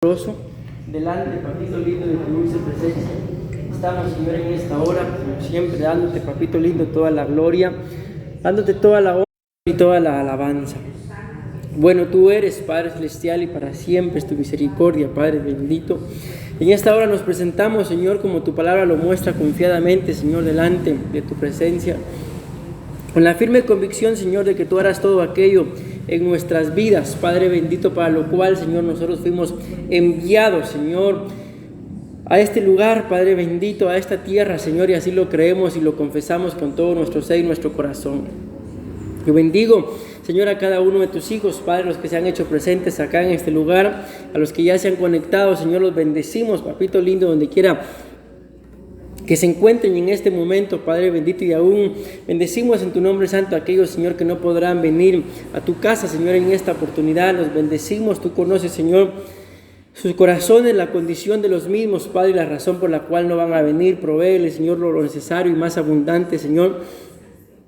Delante, papito lindo, de tu dulce presencia. Estamos, Señor, en esta hora, como siempre, dándote, papito lindo, toda la gloria, dándote toda la honra y toda la alabanza. Bueno, tú eres, Padre Celestial, y para siempre es tu misericordia, Padre bendito. En esta hora nos presentamos, Señor, como tu palabra lo muestra confiadamente, Señor, delante de tu presencia, con la firme convicción, Señor, de que tú harás todo aquello en nuestras vidas, Padre bendito, para lo cual, Señor, nosotros fuimos enviados, Señor, a este lugar, Padre bendito, a esta tierra, Señor, y así lo creemos y lo confesamos con todo nuestro ser y nuestro corazón. Yo bendigo, Señor, a cada uno de tus hijos, Padre, los que se han hecho presentes acá en este lugar, a los que ya se han conectado, Señor, los bendecimos, papito lindo, donde quiera que se encuentren en este momento, Padre bendito, y aún bendecimos en tu nombre santo a aquellos, Señor, que no podrán venir a tu casa, Señor, en esta oportunidad. Los bendecimos, tú conoces, Señor, sus corazones, la condición de los mismos, Padre, y la razón por la cual no van a venir. Provéele, Señor, lo necesario y más abundante, Señor.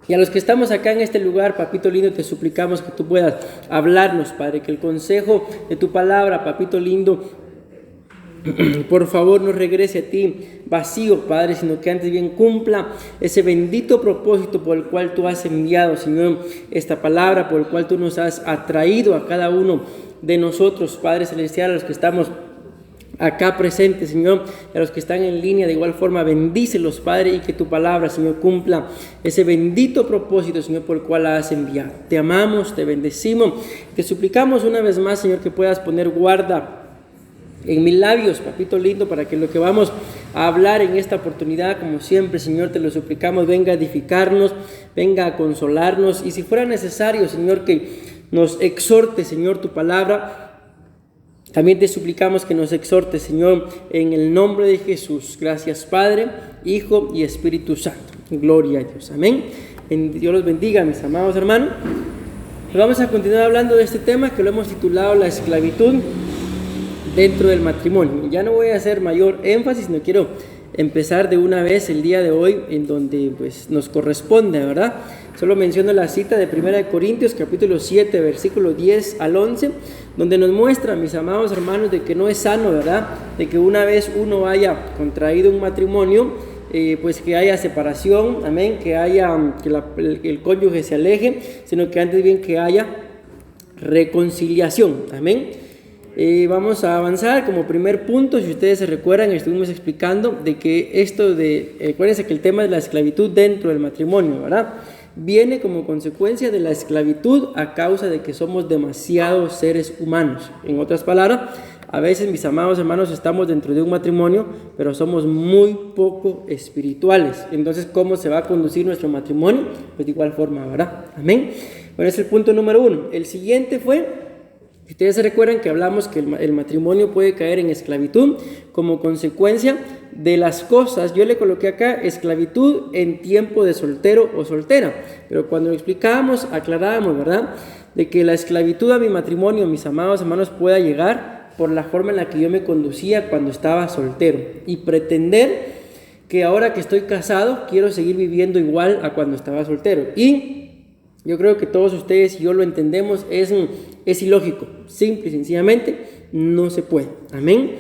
Y a los que estamos acá en este lugar, papito lindo, te suplicamos que tú puedas hablarnos, Padre, que el consejo de tu palabra, papito lindo, por favor, no regrese a ti vacío, Padre, sino que antes bien cumpla ese bendito propósito por el cual tú has enviado, Señor, esta palabra, por el cual tú nos has atraído a cada uno de nosotros, Padre Celestial, a los que estamos acá presentes, Señor, a los que están en línea. De igual forma, bendícelos, Padre, y que tu palabra, Señor, cumpla ese bendito propósito, Señor, por el cual la has enviado. Te amamos, te bendecimos, te suplicamos una vez más, Señor, que puedas poner guarda en mis labios, papito lindo, para que lo que vamos a hablar en esta oportunidad, como siempre, Señor, te lo suplicamos, venga a edificarnos, venga a consolarnos, y si fuera necesario, Señor, que nos exhorte, Señor, tu palabra, también te suplicamos que nos exhorte, Señor, en el nombre de Jesús. Gracias, Padre, Hijo y Espíritu Santo. Gloria a Dios. Amén. Dios los bendiga, mis amados hermanos. Vamos a continuar hablando de este tema que lo hemos titulado la esclavitud dentro del matrimonio. Ya no voy a hacer mayor énfasis, no quiero empezar de una vez el día de hoy en donde pues nos corresponde, ¿verdad? Solo menciono la cita de 1 Corintios capítulo 7 versículo 10 al 11, donde nos muestra, mis amados hermanos, de que no es sano, ¿verdad? De que una vez uno haya contraído un matrimonio, pues que haya separación, amén, que haya que el cónyuge se aleje, sino que antes bien que haya reconciliación, amén. Vamos a avanzar como primer punto. Si ustedes se recuerdan, estuvimos explicando de que acuérdense que el tema de la esclavitud dentro del matrimonio, ¿verdad?, viene como consecuencia de la esclavitud a causa de que somos demasiados seres humanos. En otras palabras, a veces, mis amados hermanos, estamos dentro de un matrimonio, pero somos muy poco espirituales. Entonces, ¿cómo se va a conducir nuestro matrimonio? Pues de igual forma, ¿verdad? Amén. Bueno, ese es el punto número 1. El siguiente fue, ustedes se recuerdan que hablamos que el matrimonio puede caer en esclavitud como consecuencia de las cosas. Yo le coloqué acá esclavitud en tiempo de soltero o soltera, pero cuando lo explicábamos, aclarábamos, ¿verdad?, de que la esclavitud a mi matrimonio, mis amados hermanos, pueda llegar por la forma en la que yo me conducía cuando estaba soltero y pretender que ahora que estoy casado quiero seguir viviendo igual a cuando estaba soltero. Y yo creo que todos ustedes y yo lo entendemos, es ilógico, simple y sencillamente no se puede. Amén.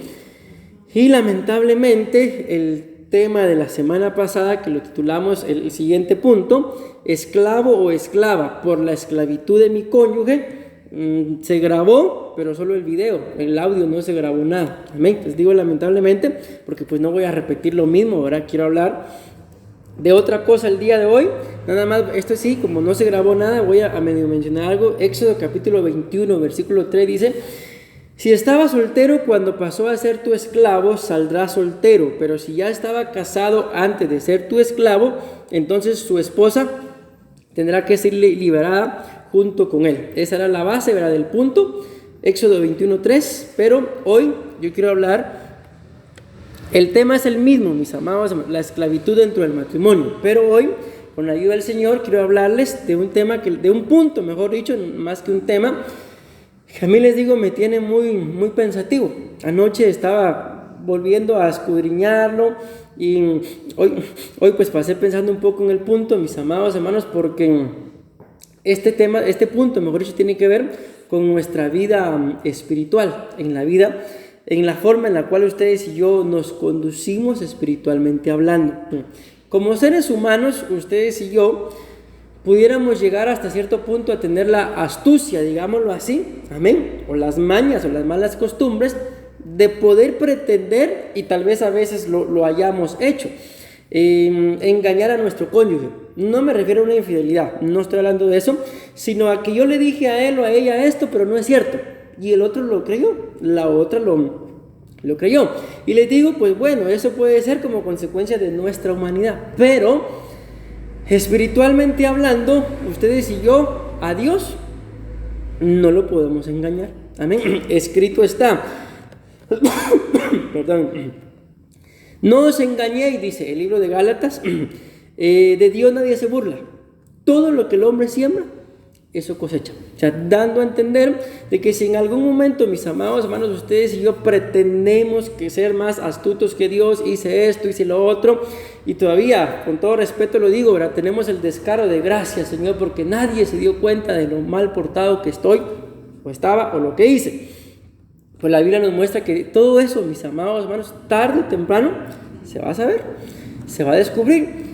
Y lamentablemente el tema de la semana pasada, que lo titulamos el siguiente punto, esclavo o esclava por la esclavitud de mi cónyuge, se grabó, pero solo el video, el audio no se grabó nada. Amén. Les digo lamentablemente porque pues no voy a repetir lo mismo, ¿verdad? Quiero hablar de otra cosa el día de hoy. Nada más, esto sí, como no se grabó nada, voy a medio mencionar algo. Éxodo capítulo 21, versículo 3 dice: si estaba soltero cuando pasó a ser tu esclavo, saldrá soltero, pero si ya estaba casado antes de ser tu esclavo, entonces su esposa tendrá que ser liberada junto con él. Esa era la base, ¿verdad?, del punto, Éxodo 21, 3, pero hoy yo quiero hablar. El tema es el mismo, mis amados, la esclavitud dentro del matrimonio, pero hoy, con la ayuda del Señor, quiero hablarles de un tema, de un punto, mejor dicho, más que un tema, que a mí, les digo, me tiene muy, muy pensativo. Anoche estaba volviendo a escudriñarlo y hoy pues pasé pensando un poco en el punto, mis amados hermanos, porque este punto, mejor dicho, tiene que ver con nuestra vida espiritual, en la vida en la forma en la cual ustedes y yo nos conducimos espiritualmente hablando. Como seres humanos, ustedes y yo pudiéramos llegar hasta cierto punto a tener la astucia, digámoslo así, amén, o las mañas o las malas costumbres de poder pretender, y tal vez a veces lo hayamos hecho, engañar a nuestro cónyuge. No me refiero a una infidelidad, no estoy hablando de eso, sino a que yo le dije a él o a ella esto, pero no es cierto, y el otro lo creyó, la otra lo creyó. Y les digo, pues bueno, eso puede ser como consecuencia de nuestra humanidad, pero espiritualmente hablando, ustedes y yo, a Dios no lo podemos engañar. Amén. Escrito está, perdón, no os engañéis, dice el libro de Gálatas, de Dios nadie se burla. Todo lo que el hombre siembra, eso cosecha. O sea, dando a entender de que si en algún momento, mis amados hermanos, ustedes y yo pretendemos que ser más astutos que Dios, hice esto, hice lo otro, y todavía, con todo respeto lo digo, ¿verdad? Tenemos el descaro de gracias, Señor, porque nadie se dio cuenta de lo mal portado que estoy, o estaba, o lo que hice. Pues la Biblia nos muestra que todo eso, mis amados hermanos, tarde o temprano se va a saber, se va a descubrir.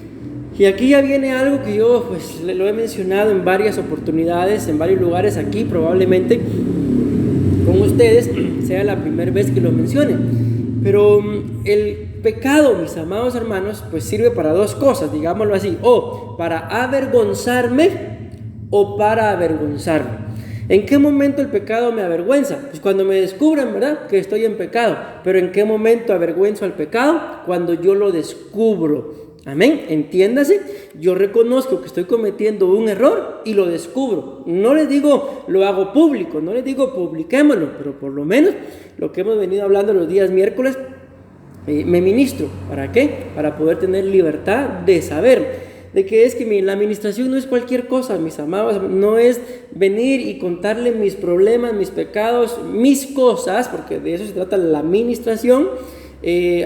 Y aquí ya viene algo que yo pues lo he mencionado en varias oportunidades, en varios lugares aquí, probablemente con ustedes sea la primera vez que lo mencione. Pero el pecado, mis amados hermanos, pues sirve para dos cosas, digámoslo así, o para avergonzarme o para avergonzarme. ¿En qué momento el pecado me avergüenza? Pues cuando me descubran, ¿verdad?, que estoy en pecado. Pero ¿en qué momento avergüenzo al pecado? Cuando yo lo descubro. Amén, entiéndase, yo reconozco que estoy cometiendo un error y lo descubro. No les digo lo hago público, no les digo publiquémoslo, pero por lo menos lo que hemos venido hablando los días miércoles, me ministro. ¿Para qué? Para poder tener libertad de saber de que es que la administración no es cualquier cosa, mis amados, no es venir y contarle mis problemas, mis pecados, mis cosas, porque de eso se trata la administración,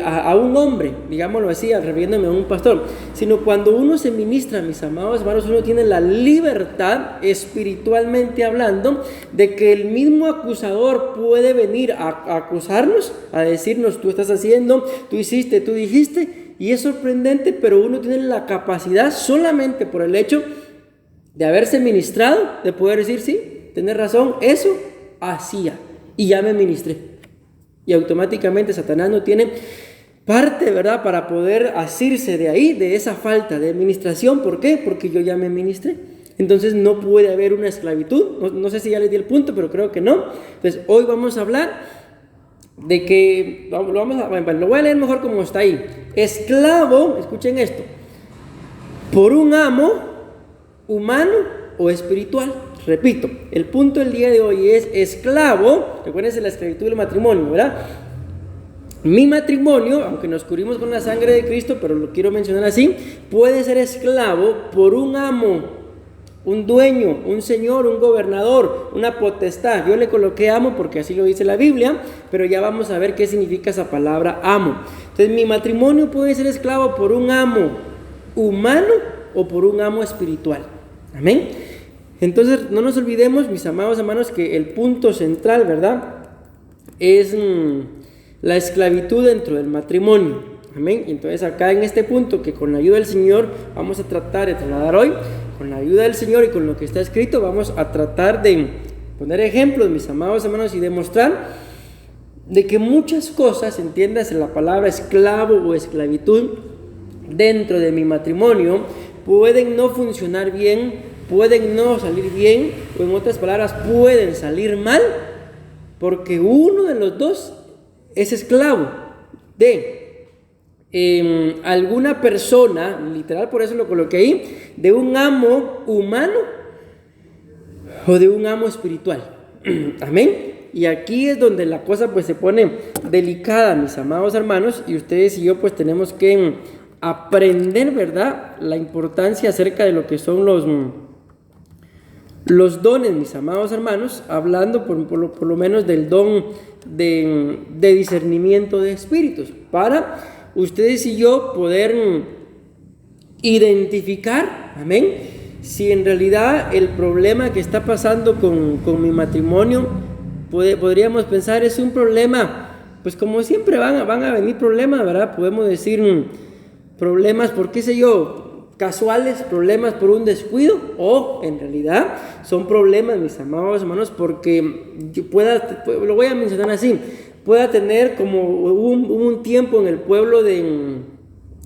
a un hombre, digámoslo así, refiriéndome a un pastor, sino cuando uno se ministra, mis amados hermanos, uno tiene la libertad, espiritualmente hablando, de que el mismo acusador puede venir a acusarnos, a decirnos, tú estás haciendo, tú hiciste, tú dijiste. Y es sorprendente, pero uno tiene la capacidad solamente por el hecho de haberse ministrado, de poder decir, sí, tenés razón, eso hacía y ya me ministré. Y automáticamente Satanás no tiene parte, ¿verdad?, para poder asirse de ahí, de esa falta de administración. ¿Por qué? Porque yo ya me ministré. Entonces no puede haber una esclavitud. No sé si ya les di el punto, pero creo que no. Entonces hoy vamos a hablar de que, lo voy a leer mejor como está ahí. Esclavo, escuchen esto, por un amo humano o espiritual. Repito, el punto del día de hoy es esclavo. Recuérdense la esclavitud del matrimonio, ¿verdad? Mi matrimonio, aunque nos cubrimos con la sangre de Cristo, pero lo quiero mencionar así, puede ser esclavo por un amo, un dueño, un señor, un gobernador, una potestad. Yo le coloqué amo porque así lo dice la Biblia, pero ya vamos a ver qué significa esa palabra amo. Entonces mi matrimonio puede ser esclavo por un amo humano o por un amo espiritual. Amén. Entonces no nos olvidemos, mis amados hermanos, que el punto central, ¿verdad?, es la esclavitud dentro del matrimonio. Amén. Entonces acá en este punto que con la ayuda del Señor vamos a tratar de trasladar hoy, con la ayuda del Señor y con lo que está escrito, vamos a tratar de poner ejemplos, mis amados hermanos, y demostrar de que muchas cosas, entiéndase la palabra esclavo o esclavitud, dentro de mi matrimonio, pueden no funcionar bien, pueden no salir bien, o en otras palabras, pueden salir mal, porque uno de los dos es esclavo de alguna persona, literal, por eso lo coloqué ahí, de un amo humano o de un amo espiritual. Amén. Y aquí es donde la cosa pues se pone delicada, mis amados hermanos, y ustedes y yo pues tenemos que aprender, ¿verdad?, la importancia acerca de lo que son los dones, mis amados hermanos, hablando por lo menos del don de discernimiento de espíritus, para ustedes y yo poder identificar, amén, si en realidad el problema que está pasando con mi matrimonio, podríamos pensar, es un problema pues como siempre van a venir problemas, ¿verdad? Podemos decir problemas por, qué sé yo, casuales, problemas por un descuido, o en realidad son problemas, mis amados hermanos, porque yo lo voy a mencionar así, pueda tener como hubo un tiempo en el pueblo de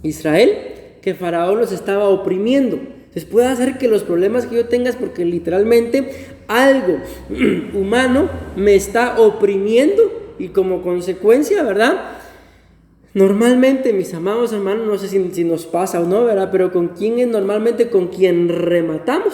Israel que Faraón los estaba oprimiendo. Entonces puede hacer que los problemas que yo tenga es porque literalmente algo humano me está oprimiendo, y como consecuencia, ¿verdad? Normalmente, mis amados hermanos, no sé si nos pasa o no, ¿verdad? Pero ¿con quién es normalmente con quien rematamos?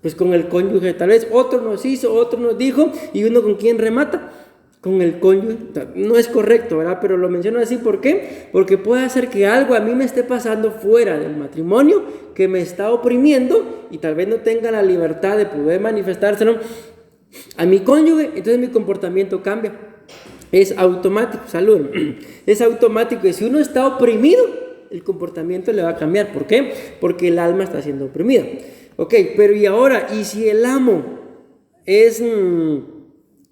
Pues con el cónyuge. Tal vez otro nos hizo, otro nos dijo, y uno con quién remata, con el cónyuge. No es correcto, ¿verdad? Pero lo menciono así, ¿por qué? Porque puede hacer que algo a mí me esté pasando fuera del matrimonio, que me está oprimiendo, y tal vez no tenga la libertad de poder manifestárselo a mi cónyuge. Entonces mi comportamiento cambia. Es automático, salud. Es automático, y si uno está oprimido, el comportamiento le va a cambiar. ¿Por qué? Porque el alma está siendo oprimida. Ok, pero y ahora, ¿y si el amo es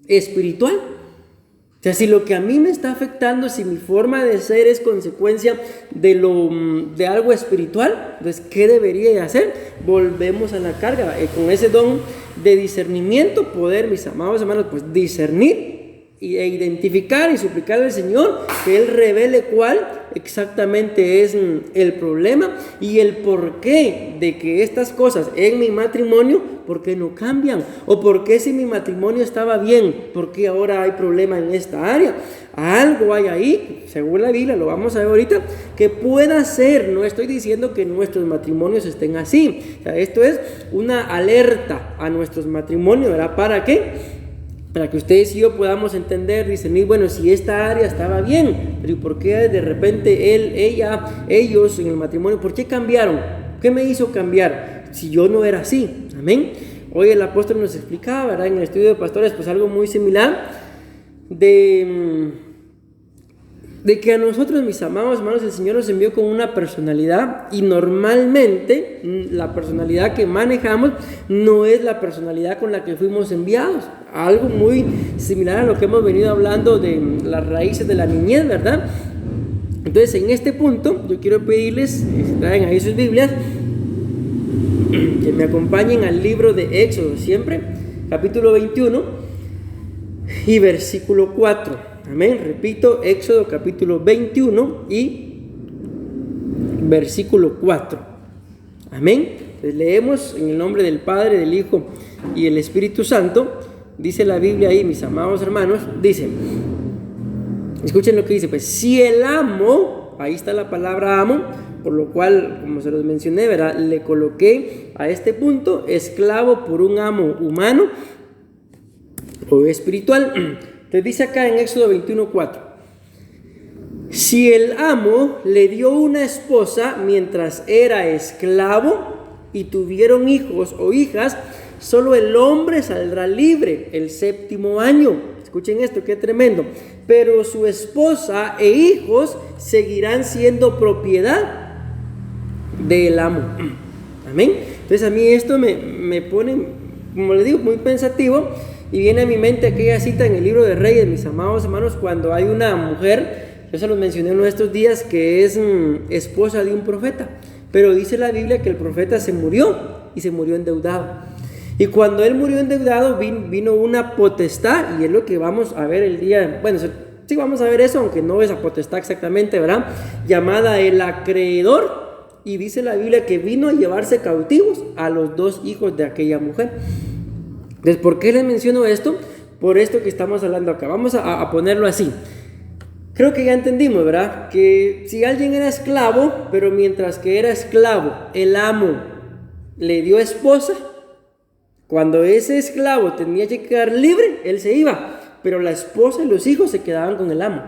espiritual? O sea, si lo que a mí me está afectando, si mi forma de ser es consecuencia de algo espiritual, entonces, ¿qué debería hacer? Volvemos a la carga, con ese don de discernimiento, poder, mis amados hermanos, pues discernir e identificar y suplicar al Señor que Él revele cuál exactamente es el problema y el porqué de que estas cosas en mi matrimonio, ¿por qué no cambian? O por qué, si mi matrimonio estaba bien, ¿por qué ahora hay problema en esta área? Algo hay ahí, según la Biblia, lo vamos a ver ahorita, que pueda ser. No estoy diciendo que nuestros matrimonios estén así. O sea, esto es una alerta a nuestros matrimonios, ¿verdad? ¿Para qué? Para que ustedes y yo podamos entender, discernir, bueno, si esta área estaba bien, pero ¿por qué de repente ellos en el matrimonio, por qué cambiaron? ¿Qué me hizo cambiar si yo no era así? Amén. Hoy el apóstol nos explicaba, ¿verdad?, en el estudio de pastores, pues algo muy similar de que a nosotros, mis amados hermanos, el Señor nos envió con una personalidad, y normalmente la personalidad que manejamos no es la personalidad con la que fuimos enviados. Algo muy similar a lo que hemos venido hablando de las raíces de la niñez, ¿verdad? Entonces, en este punto, yo quiero pedirles, si traen ahí sus Biblias, que me acompañen al libro de Éxodo, siempre, capítulo 21 y versículo 4. Amén. Repito, Éxodo capítulo 21 y versículo 4. Amén. Entonces leemos en el nombre del Padre, del Hijo y del Espíritu Santo. Dice la Biblia ahí, mis amados hermanos, dice, escuchen lo que dice, pues si el amo, ahí está la palabra amo, por lo cual, como se los mencioné, ¿verdad?, le coloqué a este punto esclavo por un amo humano o espiritual. Entonces dice acá en Éxodo 21:4, si el amo le dio una esposa mientras era esclavo y tuvieron hijos o hijas, solo el hombre saldrá libre el 7º año. Escuchen esto, qué tremendo. Pero su esposa e hijos seguirán siendo propiedad del amo. Amén. Entonces a mí esto me pone, como les digo, muy pensativo. Y viene a mi mente aquella cita en el libro de Reyes, mis amados hermanos, cuando hay una mujer, yo se los mencioné en estos días, que es esposa de un profeta. Pero dice la Biblia que el profeta se murió, y se murió endeudado. Y cuando él murió endeudado, vino una potestad, y es lo que vamos a ver el día, bueno, sí vamos a ver eso, aunque no esa potestad exactamente, ¿verdad?, llamada el acreedor. Y dice la Biblia que vino a llevarse cautivos a los 2 hijos de aquella mujer. Entonces, ¿por qué les menciono esto? Por esto que estamos hablando acá. Vamos a ponerlo así. Creo que ya entendimos, ¿verdad?, que si alguien era esclavo, pero mientras que era esclavo, el amo le dio esposa, cuando ese esclavo tenía que quedar libre, él se iba, pero la esposa y los hijos se quedaban con el amo.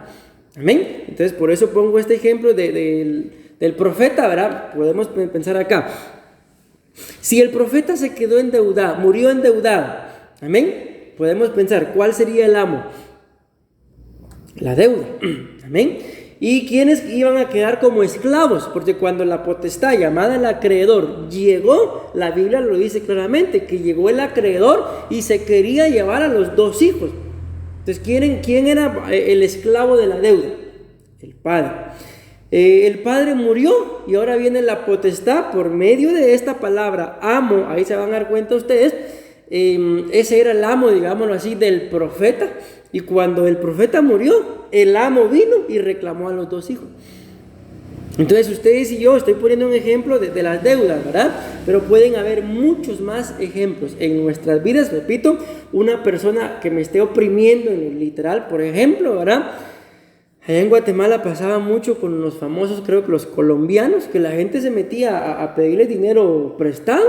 Amén. Entonces, por eso pongo este ejemplo del profeta, ¿verdad? Podemos pensar acá. Si el profeta se quedó endeudado, murió endeudado, amén, podemos pensar, ¿cuál sería el amo? La deuda, amén. ¿Y quiénes iban a quedar como esclavos? Porque cuando la potestad llamada el acreedor llegó, la Biblia lo dice claramente, que llegó el acreedor y se quería llevar a los 2 hijos. Entonces, ¿quién era el esclavo de la deuda? El padre. El padre murió y ahora viene la potestad por medio de esta palabra amo. Ahí se van a dar cuenta ustedes. Ese era el amo, digámoslo así, del profeta. Y cuando el profeta murió, el amo vino y reclamó a los dos hijos. Entonces ustedes y yo, estoy poniendo un ejemplo de las deudas, ¿verdad? Pero pueden haber muchos más ejemplos en nuestras vidas. Repito, una persona que me esté oprimiendo en el literal, por ejemplo, ¿verdad? Allá en Guatemala pasaba mucho con los famosos, creo que los colombianos, que la gente se metía a pedirle dinero prestado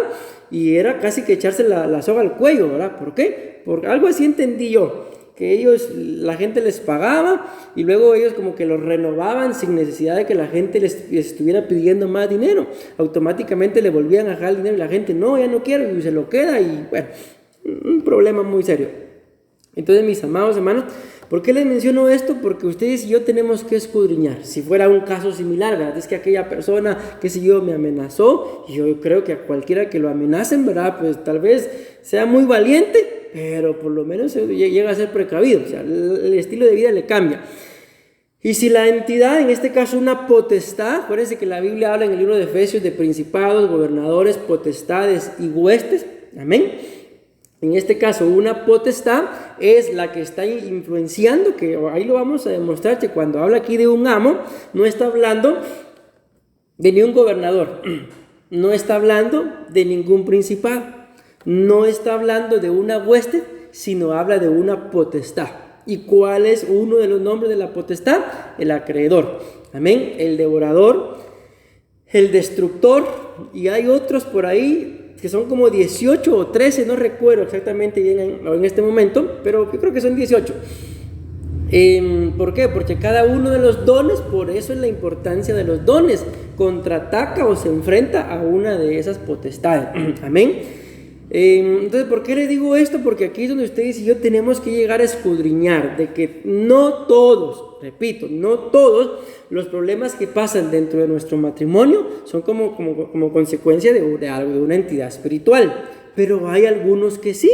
y era casi que echarse la soga al cuello, ¿verdad? ¿Por qué? Porque algo así entendí yo, que la gente les pagaba y luego ellos como que los renovaban sin necesidad de que la gente les estuviera pidiendo más dinero. Automáticamente le volvían a dejar el dinero y la gente, no, ya no quiero, y se lo queda y bueno, un problema muy serio. Entonces, mis amados hermanos, ¿por qué les menciono esto? Porque ustedes y yo tenemos que escudriñar. Si fuera un caso similar, ¿verdad? Es que aquella persona, qué sé yo, me amenazó, y yo creo que a cualquiera que lo amenacen, ¿verdad? Pues tal vez sea muy valiente, pero por lo menos llega a ser precavido. O sea, el estilo de vida le cambia. Y si la entidad, en este caso una potestad, acuérdense que la Biblia habla en el libro de Efesios de principados, gobernadores, potestades y huestes, amén. En este caso, una potestad es la que está influenciando, que ahí lo vamos a demostrar, que cuando habla aquí de un amo, no está hablando de ni un gobernador, no está hablando de ningún principado, no está hablando de una hueste, sino habla de una potestad. ¿Y cuál es uno de los nombres de la potestad? El acreedor, amén, el devorador, el destructor, y hay otros por ahí que son como 18 o 13, no recuerdo exactamente bien en este momento, pero yo creo que son 18. ¿Por qué? Porque cada uno de los dones, por eso es la importancia de los dones, contraataca o se enfrenta a una de esas potestades. Amén. Entonces, ¿por qué les digo esto? Porque aquí es donde ustedes y yo tenemos que llegar a escudriñar de que no todos, repito, no todos los problemas que pasan dentro de nuestro matrimonio son como consecuencia de algo, de una entidad espiritual, pero hay algunos que sí.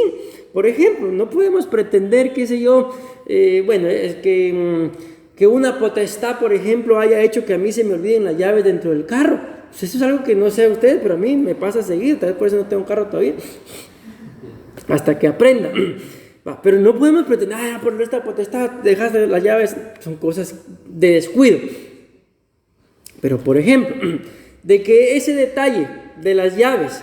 Por ejemplo, no podemos pretender, qué sé yo, es que una potestad, por ejemplo, haya hecho que a mí se me olviden las llaves dentro del carro. Pues eso es algo que no sé a ustedes, pero a mí me pasa seguido, tal vez por eso no tengo carro todavía, hasta que aprenda. Pero no podemos pretender, por esta potestad dejaste las llaves, son cosas de descuido. Pero por ejemplo, de que ese detalle de las llaves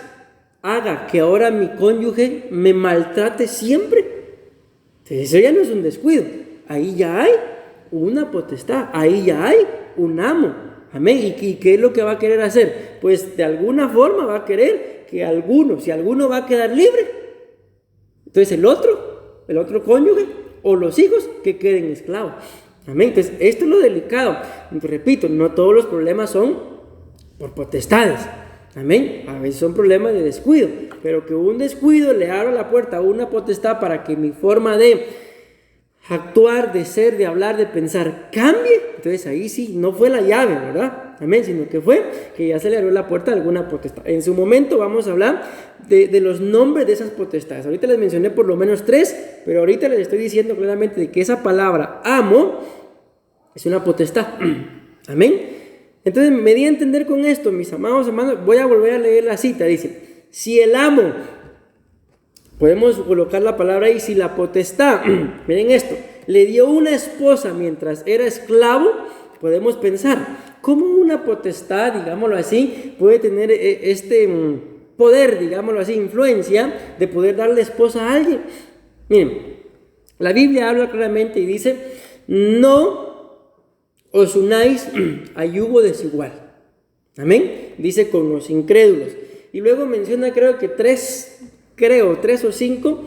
haga que ahora mi cónyuge me maltrate siempre, eso ya no es un descuido, ahí ya hay una potestad, ahí ya hay un amo, amén. ¿Y qué es lo que va a querer hacer? Pues de alguna forma va a querer que si alguno va a quedar libre, entonces el otro cónyuge o los hijos que queden esclavos, amén. Entonces esto es lo delicado. Repito, no todos los problemas son por potestades, amén. A veces son problemas de descuido, pero que un descuido le abra la puerta a una potestad para que mi forma de actuar, de ser, de hablar, de pensar cambie, entonces ahí sí, no fue la llave, ¿verdad? Amén, sino que fue que ya se le abrió la puerta a alguna potestad. En su momento vamos a hablar de los nombres de esas potestades. Ahorita les mencioné por lo menos 3, pero ahorita les estoy diciendo claramente de que esa palabra amo es una potestad. Amén. Entonces me di a entender con esto, mis amados hermanos. Voy a volver a leer la cita. Dice, si el amo, podemos colocar la palabra ahí, si la potestad, miren esto, le dio una esposa mientras era esclavo, podemos pensar, ¿cómo una potestad, digámoslo así, puede tener este poder, digámoslo así, influencia de poder darle esposa a alguien? Miren, la Biblia habla claramente y dice, no os unáis a yugo desigual. Amén. Dice con los incrédulos. Y luego menciona creo 3 o 5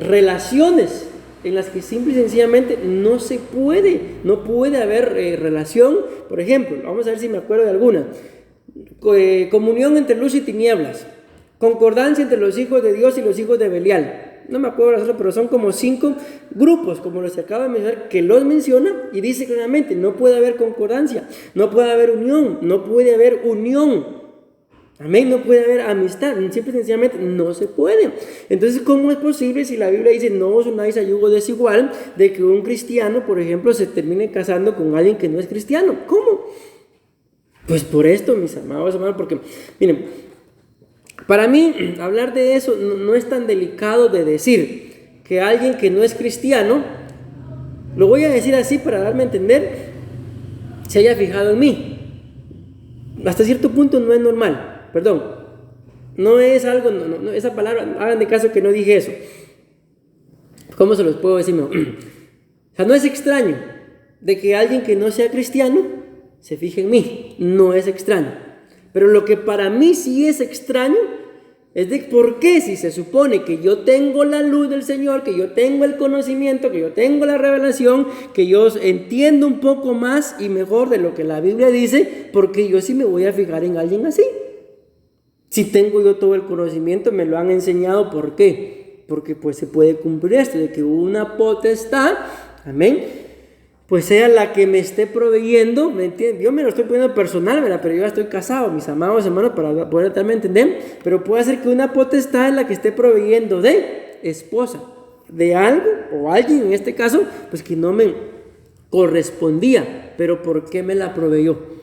relaciones en las que simple y sencillamente no puede haber relación. Por ejemplo, vamos a ver si me acuerdo de alguna. Comunión entre luz y tinieblas, concordancia entre los hijos de Dios y los hijos de Belial. No me acuerdo de las otras, pero son como 5 grupos, como los que acabo de mencionar, que los menciona y dice claramente, no puede haber concordancia, no puede haber unión, no puede haber unión Amén, no puede haber amistad, simple y sencillamente no se puede. Entonces, ¿cómo es posible si la Biblia dice no os unáis a yugo desigual, de que un cristiano, por ejemplo, se termine casando con alguien que no es cristiano? ¿Cómo? Pues por esto, mis amados hermanos, porque, miren, para mí hablar de eso no es tan delicado de decir que alguien que no es cristiano, lo voy a decir así para darme a entender, se haya fijado en mí. Hasta cierto punto no es normal. Perdón, no es algo, no, esa palabra, hagan de caso que no dije eso. ¿Cómo se los puedo decir mejor? O sea, no es extraño de que alguien que no sea cristiano se fije en mí, no es extraño. Pero lo que para mí sí es extraño es de por qué, si se supone que yo tengo la luz del Señor, que yo tengo el conocimiento, que yo tengo la revelación, que yo entiendo un poco más y mejor de lo que la Biblia dice, porque yo sí me voy a fijar en alguien así. Si tengo yo todo el conocimiento, me lo han enseñado. ¿Por qué? Porque pues se puede cumplir esto, de que una potestad, amén, pues sea la que me esté proveyendo, ¿me entienden? Yo me lo estoy poniendo personal, ¿verdad? Pero yo ya estoy casado, mis amados hermanos, para poder también entender, pero puede ser que una potestad es la que esté proveyendo de esposa, de algo, o alguien en este caso, pues que no me correspondía, pero ¿por qué me la proveyó?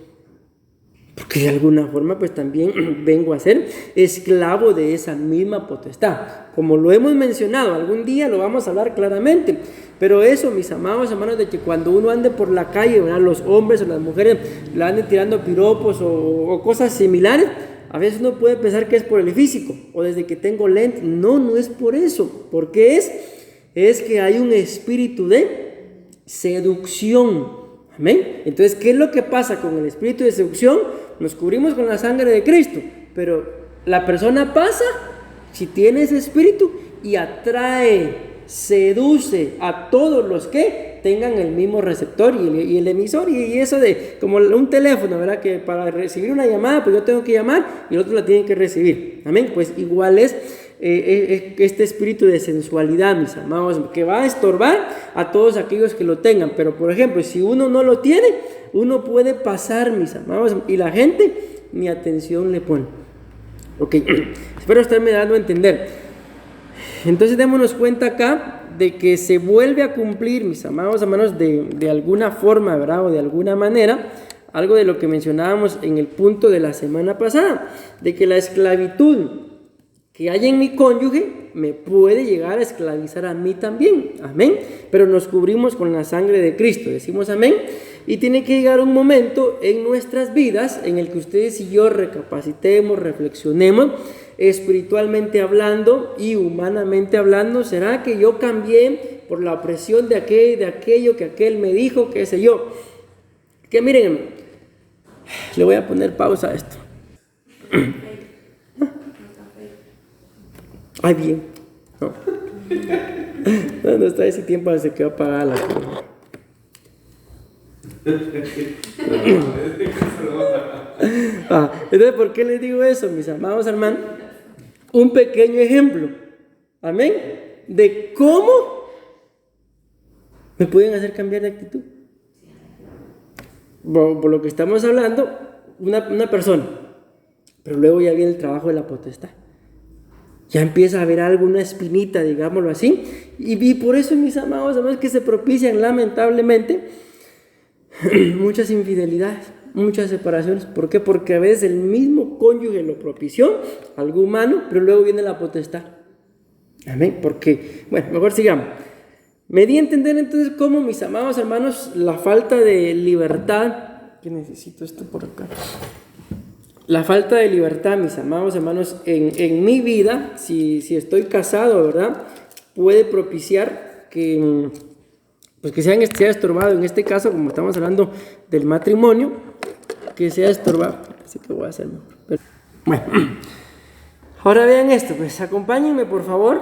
Porque de alguna forma pues también vengo a ser esclavo de esa misma potestad. Como lo hemos mencionado, algún día lo vamos a hablar claramente. Pero eso, mis amados hermanos, de que cuando uno ande por la calle, ¿verdad?, los hombres o las mujeres le anden tirando piropos o cosas similares, a veces uno puede pensar que es por el físico o desde que tengo lente. No, no es por eso. ¿Por qué es? Es que hay un espíritu de seducción. Amén. Entonces, ¿qué es lo que pasa con el espíritu de seducción? Nos cubrimos con la sangre de Cristo, pero la persona pasa, si tiene ese espíritu, y atrae, seduce a todos los que tengan el mismo receptor y el emisor, y eso de como un teléfono, ¿verdad? Que para recibir una llamada, pues yo tengo que llamar y el otro la tiene que recibir. Amén. Pues igual es este espíritu de sensualidad, mis amados, que va a estorbar a todos aquellos que lo tengan. Pero por ejemplo, si uno no lo tiene, uno puede pasar, mis amados, y la gente ni atención le pone. Ok, espero estarme dando a entender. Entonces démonos cuenta acá de que se vuelve a cumplir, mis amados hermanos, de alguna forma, ¿verdad? O de alguna manera, algo de lo que mencionábamos en el punto de la semana pasada, de que la esclavitud que hay en mi cónyuge me puede llegar a esclavizar a mí también, amén, pero nos cubrimos con la sangre de Cristo, decimos amén, y tiene que llegar un momento en nuestras vidas en el que ustedes y yo recapacitemos, reflexionemos, espiritualmente hablando y humanamente hablando. ¿Será que yo cambié por la opresión de aquello que aquel me dijo, qué sé yo? Que miren, le voy a poner pausa a esto. Ay, bien. No está ese tiempo, se quedó apagada la cosa. Entonces, ¿por qué les digo eso, mis amados hermanos? Un pequeño ejemplo, amén, de cómo me pueden hacer cambiar de actitud. Por lo que estamos hablando, una persona, pero luego ya viene el trabajo de la potestad. Ya empieza a haber alguna espinita, digámoslo así, y por eso, mis amados hermanos, que se propician lamentablemente muchas infidelidades, muchas separaciones. ¿Por qué? Porque a veces el mismo cónyuge lo propició, algo humano, pero luego viene la potestad. Amén. Porque, bueno, mejor sigamos. Me di a entender entonces cómo, mis amados hermanos, la falta de libertad, que necesito esto por acá. La falta de libertad, mis amados hermanos, en mi vida, si estoy casado, ¿verdad?, puede propiciar que sea estorbado. En este caso, como estamos hablando del matrimonio, que sea estorbado. Así que voy a hacer mejor. Pero, bueno, ahora vean esto, pues acompáñenme por favor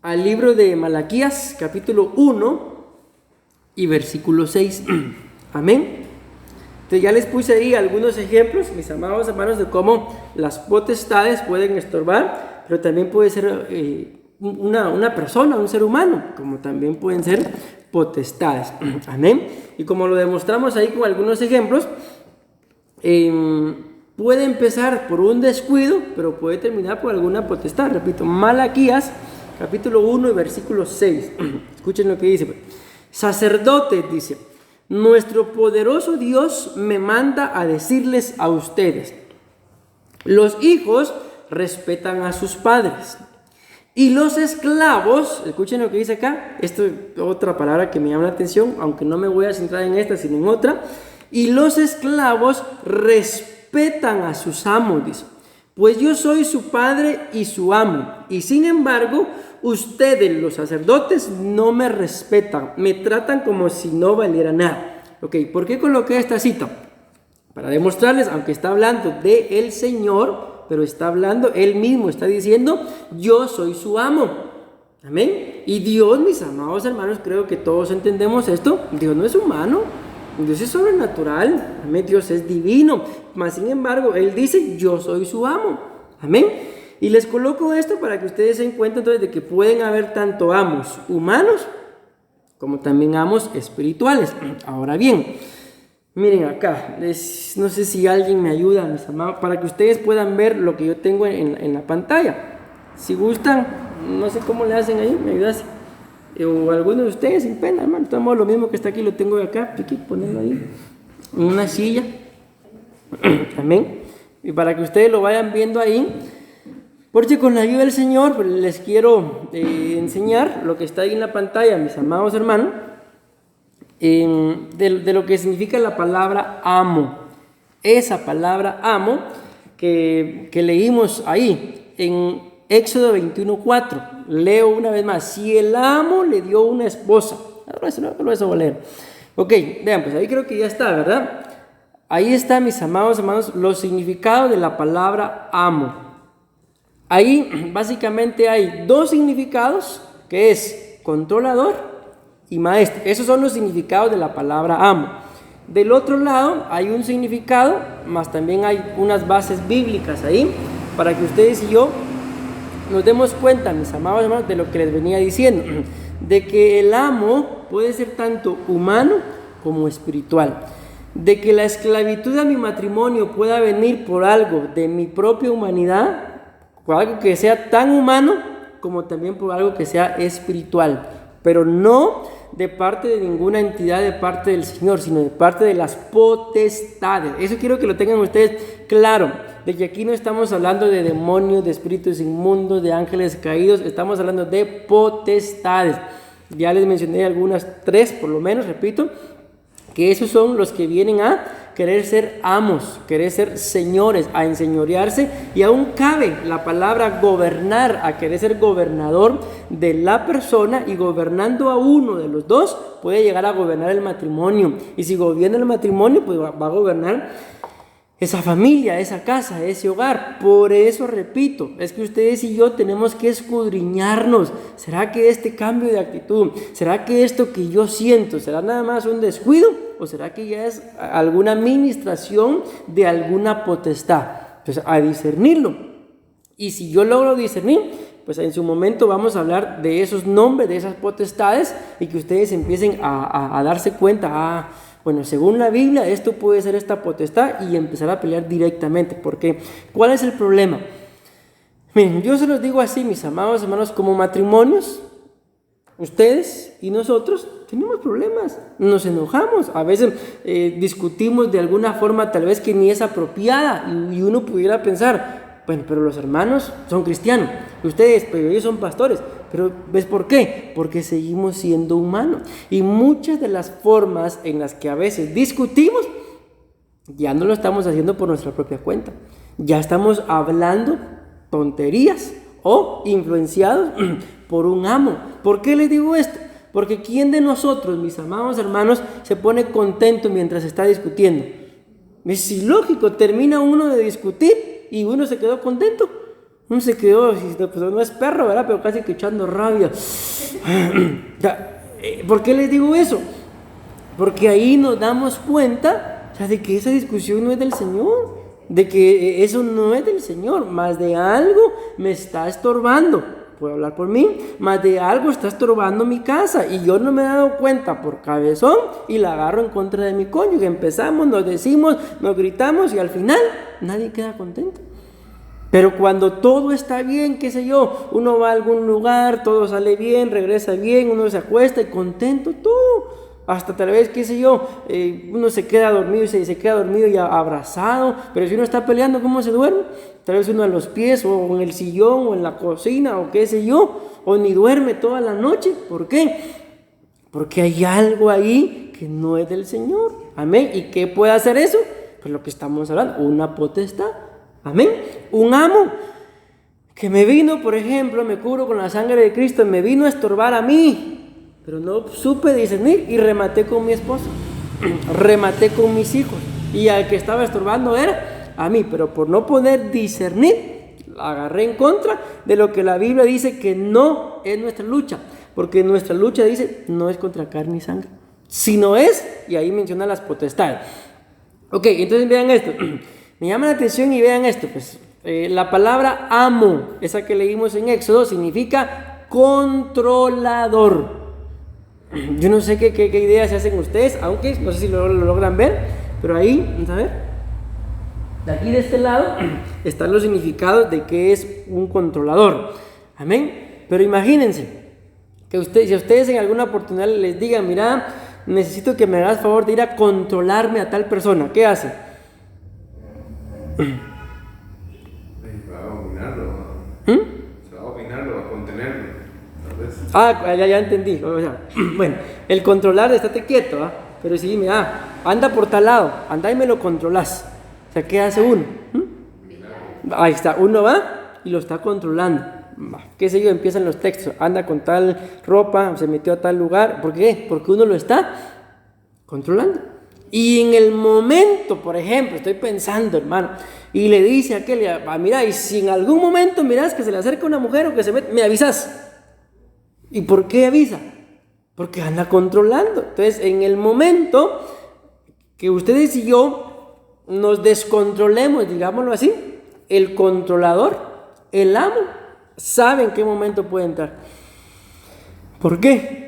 al libro de Malaquías, capítulo 1 y versículo 6. Amén. Entonces ya les puse ahí algunos ejemplos, mis amados hermanos, de cómo las potestades pueden estorbar, pero también puede ser una persona, un ser humano, como también pueden ser potestades. Amén. Y como lo demostramos ahí con algunos ejemplos, Puede empezar por un descuido, pero puede terminar por alguna potestad. Repito, Malaquías, capítulo 1 y versículo 6. Escuchen lo que dice. Sacerdotes, dice, nuestro poderoso Dios me manda a decirles a ustedes, los hijos respetan a sus padres y los esclavos, escuchen lo que dice acá, esto es otra palabra que me llama la atención, aunque no me voy a centrar en esta sino en otra, y los esclavos respetan a sus amos, dice, pues yo soy su padre y su amo, y sin embargo ustedes los sacerdotes no me respetan, me tratan como si no valiera nada. Ok, ¿por qué coloqué esta cita? Para demostrarles, aunque está hablando de el Señor, pero está hablando, Él mismo está diciendo, yo soy su amo. Amén. Y Dios, mis amados hermanos, creo que todos entendemos esto. Dios no es humano, Dios es sobrenatural. Amén. Dios es divino. Mas sin embargo, Él dice, yo soy su amo. Amén. Y les coloco esto para que ustedes se den cuenta entonces de que pueden haber tanto amos humanos como también amos espirituales. Ahora bien, miren acá, no sé si alguien me ayuda, mis amados, para que ustedes puedan ver lo que yo tengo en la pantalla. Si gustan, no sé cómo le hacen ahí, me ayudas. O alguno de ustedes, sin pena, hermano, estamos lo mismo que está aquí, lo tengo acá, hay que ponerlo ahí, en una silla. Amén. Y para que ustedes lo vayan viendo ahí, porque con la ayuda del Señor pues, les quiero enseñar lo que está ahí en la pantalla, mis amados hermanos. De lo que significa la palabra amo. Esa palabra amo que leímos ahí en Éxodo 21:4. Leo una vez más. Si el amo le dio una esposa. No eso voy a leer. Ok, vean, pues ahí creo que ya está, ¿verdad? Ahí está, mis amados hermanos, los significados de la palabra amo. Ahí básicamente hay dos significados, que es controlador y maestro. Esos son los significados de la palabra amo. Del otro lado hay un significado, más también hay unas bases bíblicas ahí, para que ustedes y yo nos demos cuenta, mis amados hermanos, de lo que les venía diciendo, de que el amo puede ser tanto humano como espiritual, de que la esclavitud a mi matrimonio pueda venir por algo de mi propia humanidad, por algo que sea tan humano como también por algo que sea espiritual, pero no de parte de ninguna entidad de parte del Señor, sino de parte de las potestades. Eso quiero que lo tengan ustedes claro, de que aquí no estamos hablando de demonios, de espíritus inmundos, de ángeles caídos, estamos hablando de potestades. Ya les mencioné algunas, 3 por lo menos, repito, que esos son los que vienen a querer ser amos, querer ser señores, a enseñorearse, y aún cabe la palabra gobernar, a querer ser gobernador de la persona, y gobernando a uno de los dos puede llegar a gobernar el matrimonio, y si gobierna el matrimonio pues va a gobernar esa familia, esa casa, ese hogar. Por eso repito, es que ustedes y yo tenemos que escudriñarnos. ¿Será que este cambio de actitud, será que esto que yo siento, será nada más un descuido o será que ya es alguna administración de alguna potestad? Pues a discernirlo. Y si yo logro discernir, pues en su momento vamos a hablar de esos nombres, de esas potestades, y que ustedes empiecen a darse cuenta, bueno, según la Biblia, esto puede ser esta potestad, y empezar a pelear directamente. Porque, ¿cuál es el problema? Miren, yo se los digo así, mis amados hermanos, como matrimonios, ustedes y nosotros tenemos problemas, nos enojamos, a veces discutimos de alguna forma tal vez que ni es apropiada, y uno pudiera pensar, bueno, pero los hermanos son cristianos, ustedes, pero ellos son pastores. Pero ¿ves por qué? Porque seguimos siendo humanos, y muchas de las formas en las que a veces discutimos ya no lo estamos haciendo por nuestra propia cuenta, ya estamos hablando tonterías o influenciados por un amo. ¿Por qué les digo esto? Porque ¿quién de nosotros, mis amados hermanos, se pone contento mientras está discutiendo? Es ilógico, termina uno de discutir y uno se quedó contento. Uno se quedó, pues no es perro, ¿verdad? Pero casi que echando rabia. ¿Por qué les digo eso? Porque ahí nos damos cuenta, de que esa discusión no es del Señor, de que eso no es del Señor, más de algo me está estorbando. Puedo hablar por mí, más de algo está estorbando mi casa, y yo no me he dado cuenta por cabezón, y la agarro en contra de mi cónyuge. Empezamos, nos decimos, nos gritamos, y al final nadie queda contento. Pero cuando todo está bien, qué sé yo, uno va a algún lugar, todo sale bien, regresa bien, uno se acuesta y contento todo. Hasta tal vez, qué sé yo, uno se queda dormido y se queda dormido y abrazado. Pero si uno está peleando, ¿cómo se duerme? Tal vez uno a los pies o en el sillón o en la cocina o qué sé yo. O ni duerme toda la noche. ¿Por qué? Porque hay algo ahí que no es del Señor. Amén. ¿Y qué puede hacer eso? Pues lo que estamos hablando, una potestad. Amén. Un amo que me vino, por ejemplo, me cubro con la sangre de Cristo, me vino a estorbar a mí, pero no supe discernir y rematé con mi esposa, rematé con mis hijos, y al que estaba estorbando era a mí, pero por no poder discernir, agarré en contra de lo que la Biblia dice que no es nuestra lucha, porque nuestra lucha dice no es contra carne y sangre, sino es, y ahí menciona las potestades. Ok, entonces vean esto. Me llama la atención y vean esto, pues la palabra amo, esa que leímos en Éxodo, significa controlador. Yo no sé qué ideas se hacen ustedes, aunque no sé si lo logran ver, pero ahí, vamos a ver, de aquí de este lado están los significados de qué es un controlador. Amén. Pero imagínense que si a ustedes en alguna oportunidad les digan, mira, necesito que me hagas favor de ir a controlarme a tal persona, ¿qué hace? Va a dominarlo, se va a dominarlo, a contenerlo, tal vez. Ya entendí. O sea, bueno, el controlar, estate quieto, pero sí, mira, anda por tal lado, anda y me lo controlas. O sea, ¿qué hace uno? Ahí está, uno va y lo está controlando. Qué sé yo, empiezan los textos, anda con tal ropa, se metió a tal lugar. ¿Por qué? Porque uno lo está controlando. Y en el momento, por ejemplo, estoy pensando, hermano, y le dice a aquel, mira, y si en algún momento miras que se le acerca una mujer o que se mete, me avisas. ¿Y por qué avisa? Porque anda controlando. Entonces, en el momento que ustedes y yo nos descontrolemos, digámoslo así, el controlador, el amo, sabe en qué momento puede entrar. ¿Por qué?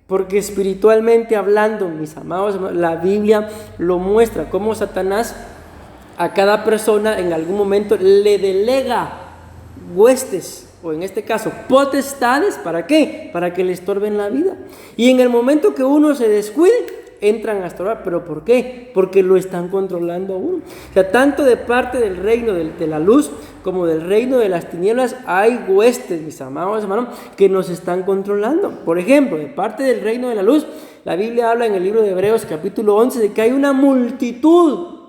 Porque espiritualmente hablando, mis amados, la Biblia lo muestra, cómo Satanás a cada persona en algún momento le delega huestes, o en este caso potestades, ¿para qué? Para que le estorben la vida. Y en el momento que uno se descuide, entran a estorbar. ¿Pero por qué? Porque lo están controlando a uno. O sea, tanto de parte del reino de la luz como del reino de las tinieblas hay huestes, mis amados hermanos, que nos están controlando. Por ejemplo, de parte del reino de la luz, la Biblia habla en el libro de Hebreos capítulo 11 de que hay una multitud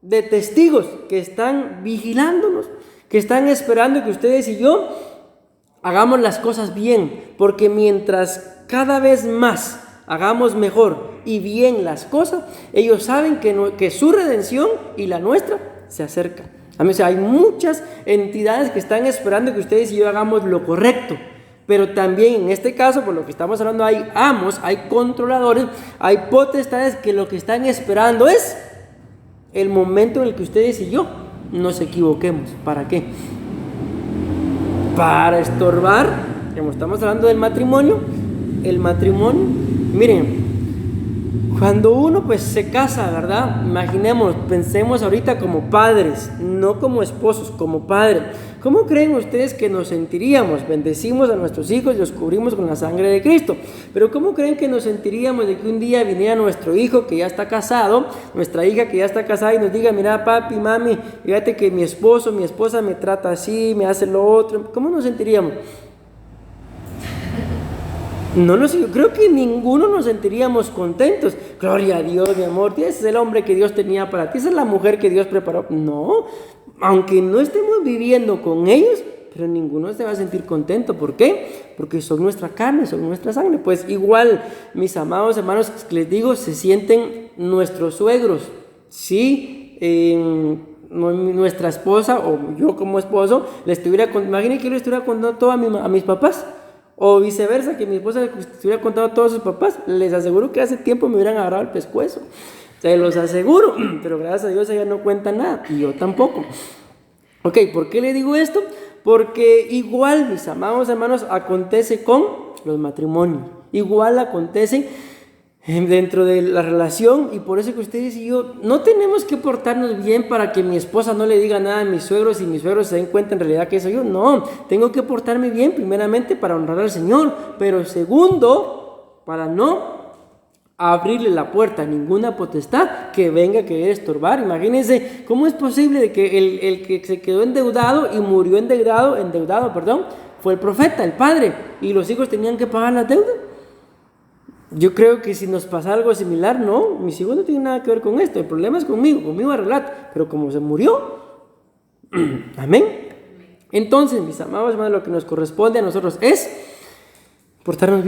de testigos que están vigilándonos, que están esperando que ustedes y yo hagamos las cosas bien, porque mientras cada vez más hagamos mejor y bien las cosas, ellos saben que su redención y la nuestra se acercan. O sea, hay muchas entidades que están esperando que ustedes y yo hagamos lo correcto. Pero también en este caso, por lo que estamos hablando, hay amos, hay controladores, hay potestades que lo que están esperando es el momento en el que ustedes y yo nos equivoquemos. ¿Para qué? Para estorbar, como estamos hablando del matrimonio, el matrimonio, miren, cuando uno pues se casa, ¿verdad? Imaginemos, pensemos ahorita como padres, no como esposos, como padres. ¿Cómo creen ustedes que nos sentiríamos? Bendecimos a nuestros hijos y los cubrimos con la sangre de Cristo. Pero ¿cómo creen que nos sentiríamos de que un día viniera nuestro hijo que ya está casado, nuestra hija que ya está casada y nos diga, mira papi, mami, fíjate que mi esposo, mi esposa me trata así, me hace lo otro? ¿Cómo nos sentiríamos? Yo creo que ninguno nos sentiríamos contentos. Gloria a Dios, mi amor, ese es el hombre que Dios tenía para ti, esa es la mujer que Dios preparó. No, aunque no estemos viviendo con ellos, pero ninguno se va a sentir contento. ¿Por qué? Porque son nuestra carne, son nuestra sangre. Pues igual, mis amados hermanos, les digo, se sienten nuestros suegros. Sí, nuestra esposa o yo como esposo, imaginen que yo le estuviera contando todo a mis papás. O viceversa, que mi esposa estuviera contando a todos sus papás. Les aseguro que hace tiempo me hubieran agarrado el pescuezo. Se los aseguro. Pero gracias a Dios ella no cuenta nada. Y yo tampoco. Ok, ¿por qué le digo esto? Porque igual, mis amados hermanos, acontece con los matrimonios. Igual acontece dentro de la relación, y por eso que ustedes y yo no tenemos que portarnos bien para que mi esposa no le diga nada a mis suegros y mis suegros se den cuenta en realidad que soy yo. No, tengo que portarme bien primeramente para honrar al Señor, pero segundo, para no abrirle la puerta a ninguna potestad que venga a querer estorbar. Imagínense cómo es posible de que el que se quedó endeudado y murió endeudado, fue el profeta, el padre, y los hijos tenían que pagar la deuda. Yo creo que si nos pasa algo similar, no, mis hijos no tienen nada que ver con esto, el problema es conmigo arreglar, pero como se murió, amén. Entonces, mis amados hermanos, lo que nos corresponde a nosotros es portarnos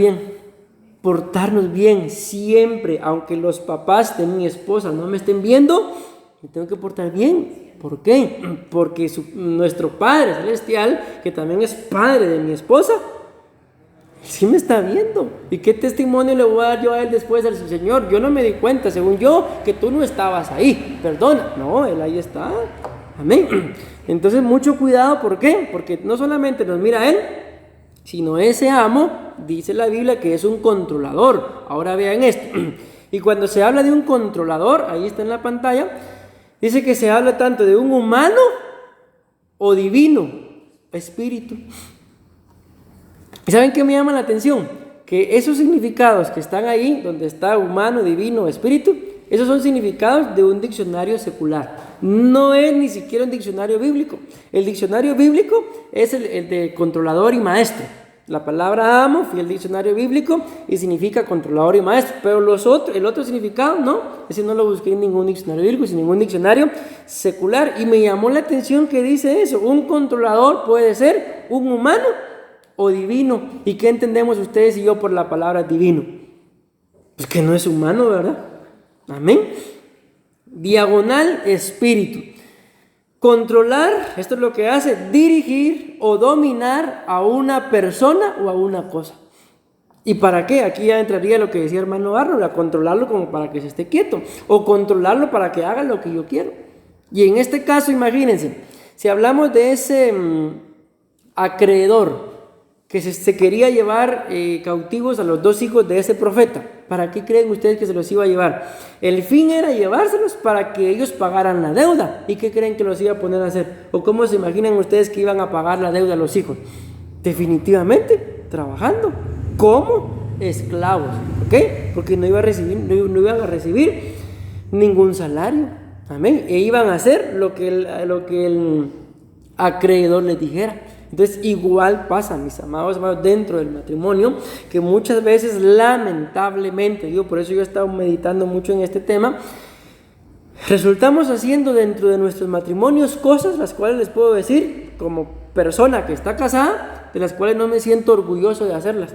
bien siempre, aunque los papás de mi esposa no me estén viendo, me tengo que portar bien. ¿Por qué? Porque nuestro Padre Celestial, que también es Padre de mi esposa, sí me está viendo. ¿Y qué testimonio le voy a dar yo a él después al Señor? Yo no me di cuenta, según yo, que tú no estabas ahí. Perdona. No, él ahí está. Amén. Entonces, mucho cuidado. ¿Por qué? Porque no solamente nos mira él, sino ese amo, dice la Biblia, que es un controlador. Ahora vean esto. Y cuando se habla de un controlador, ahí está en la pantalla, dice que se habla tanto de un humano o divino espíritu. ¿Y saben qué me llama la atención? Que esos significados que están ahí, donde está humano, divino, espíritu, esos son significados de un diccionario secular. No es ni siquiera un diccionario bíblico. El diccionario bíblico es el de controlador y maestro. La palabra amo fue el diccionario bíblico y significa controlador y maestro. Pero el otro significado, no. Ese no lo busqué en ningún diccionario bíblico, sino en ningún diccionario secular. Y me llamó la atención que dice eso. Un controlador puede ser un humano o divino. ¿Y qué entendemos ustedes y yo por la palabra divino? Pues que no es humano, ¿verdad? Amén. Diagonal espíritu. Controlar, esto es lo que hace, dirigir o dominar a una persona o a una cosa. ¿Y para qué? Aquí ya entraría lo que decía hermano Arnold, a controlarlo como para que se esté quieto, o controlarlo para que haga lo que yo quiero. Y en este caso, imagínense, si hablamos de ese acreedor que se quería llevar cautivos a los dos hijos de ese profeta, ¿para qué creen ustedes que se los iba a llevar? El fin era llevárselos para que ellos pagaran la deuda. ¿Y qué creen que los iba a poner a hacer? ¿O cómo se imaginan ustedes que iban a pagar la deuda a los hijos? Definitivamente, trabajando como esclavos, ¿ok? Porque no iban a recibir ningún salario, amén. E iban a hacer lo que el acreedor les dijera. Entonces igual pasa, mis amados hermanos, dentro del matrimonio, que muchas veces lamentablemente, por eso yo he estado meditando mucho en este tema, resultamos haciendo dentro de nuestros matrimonios cosas las cuales les puedo decir como persona que está casada, de las cuales no me siento orgulloso de hacerlas.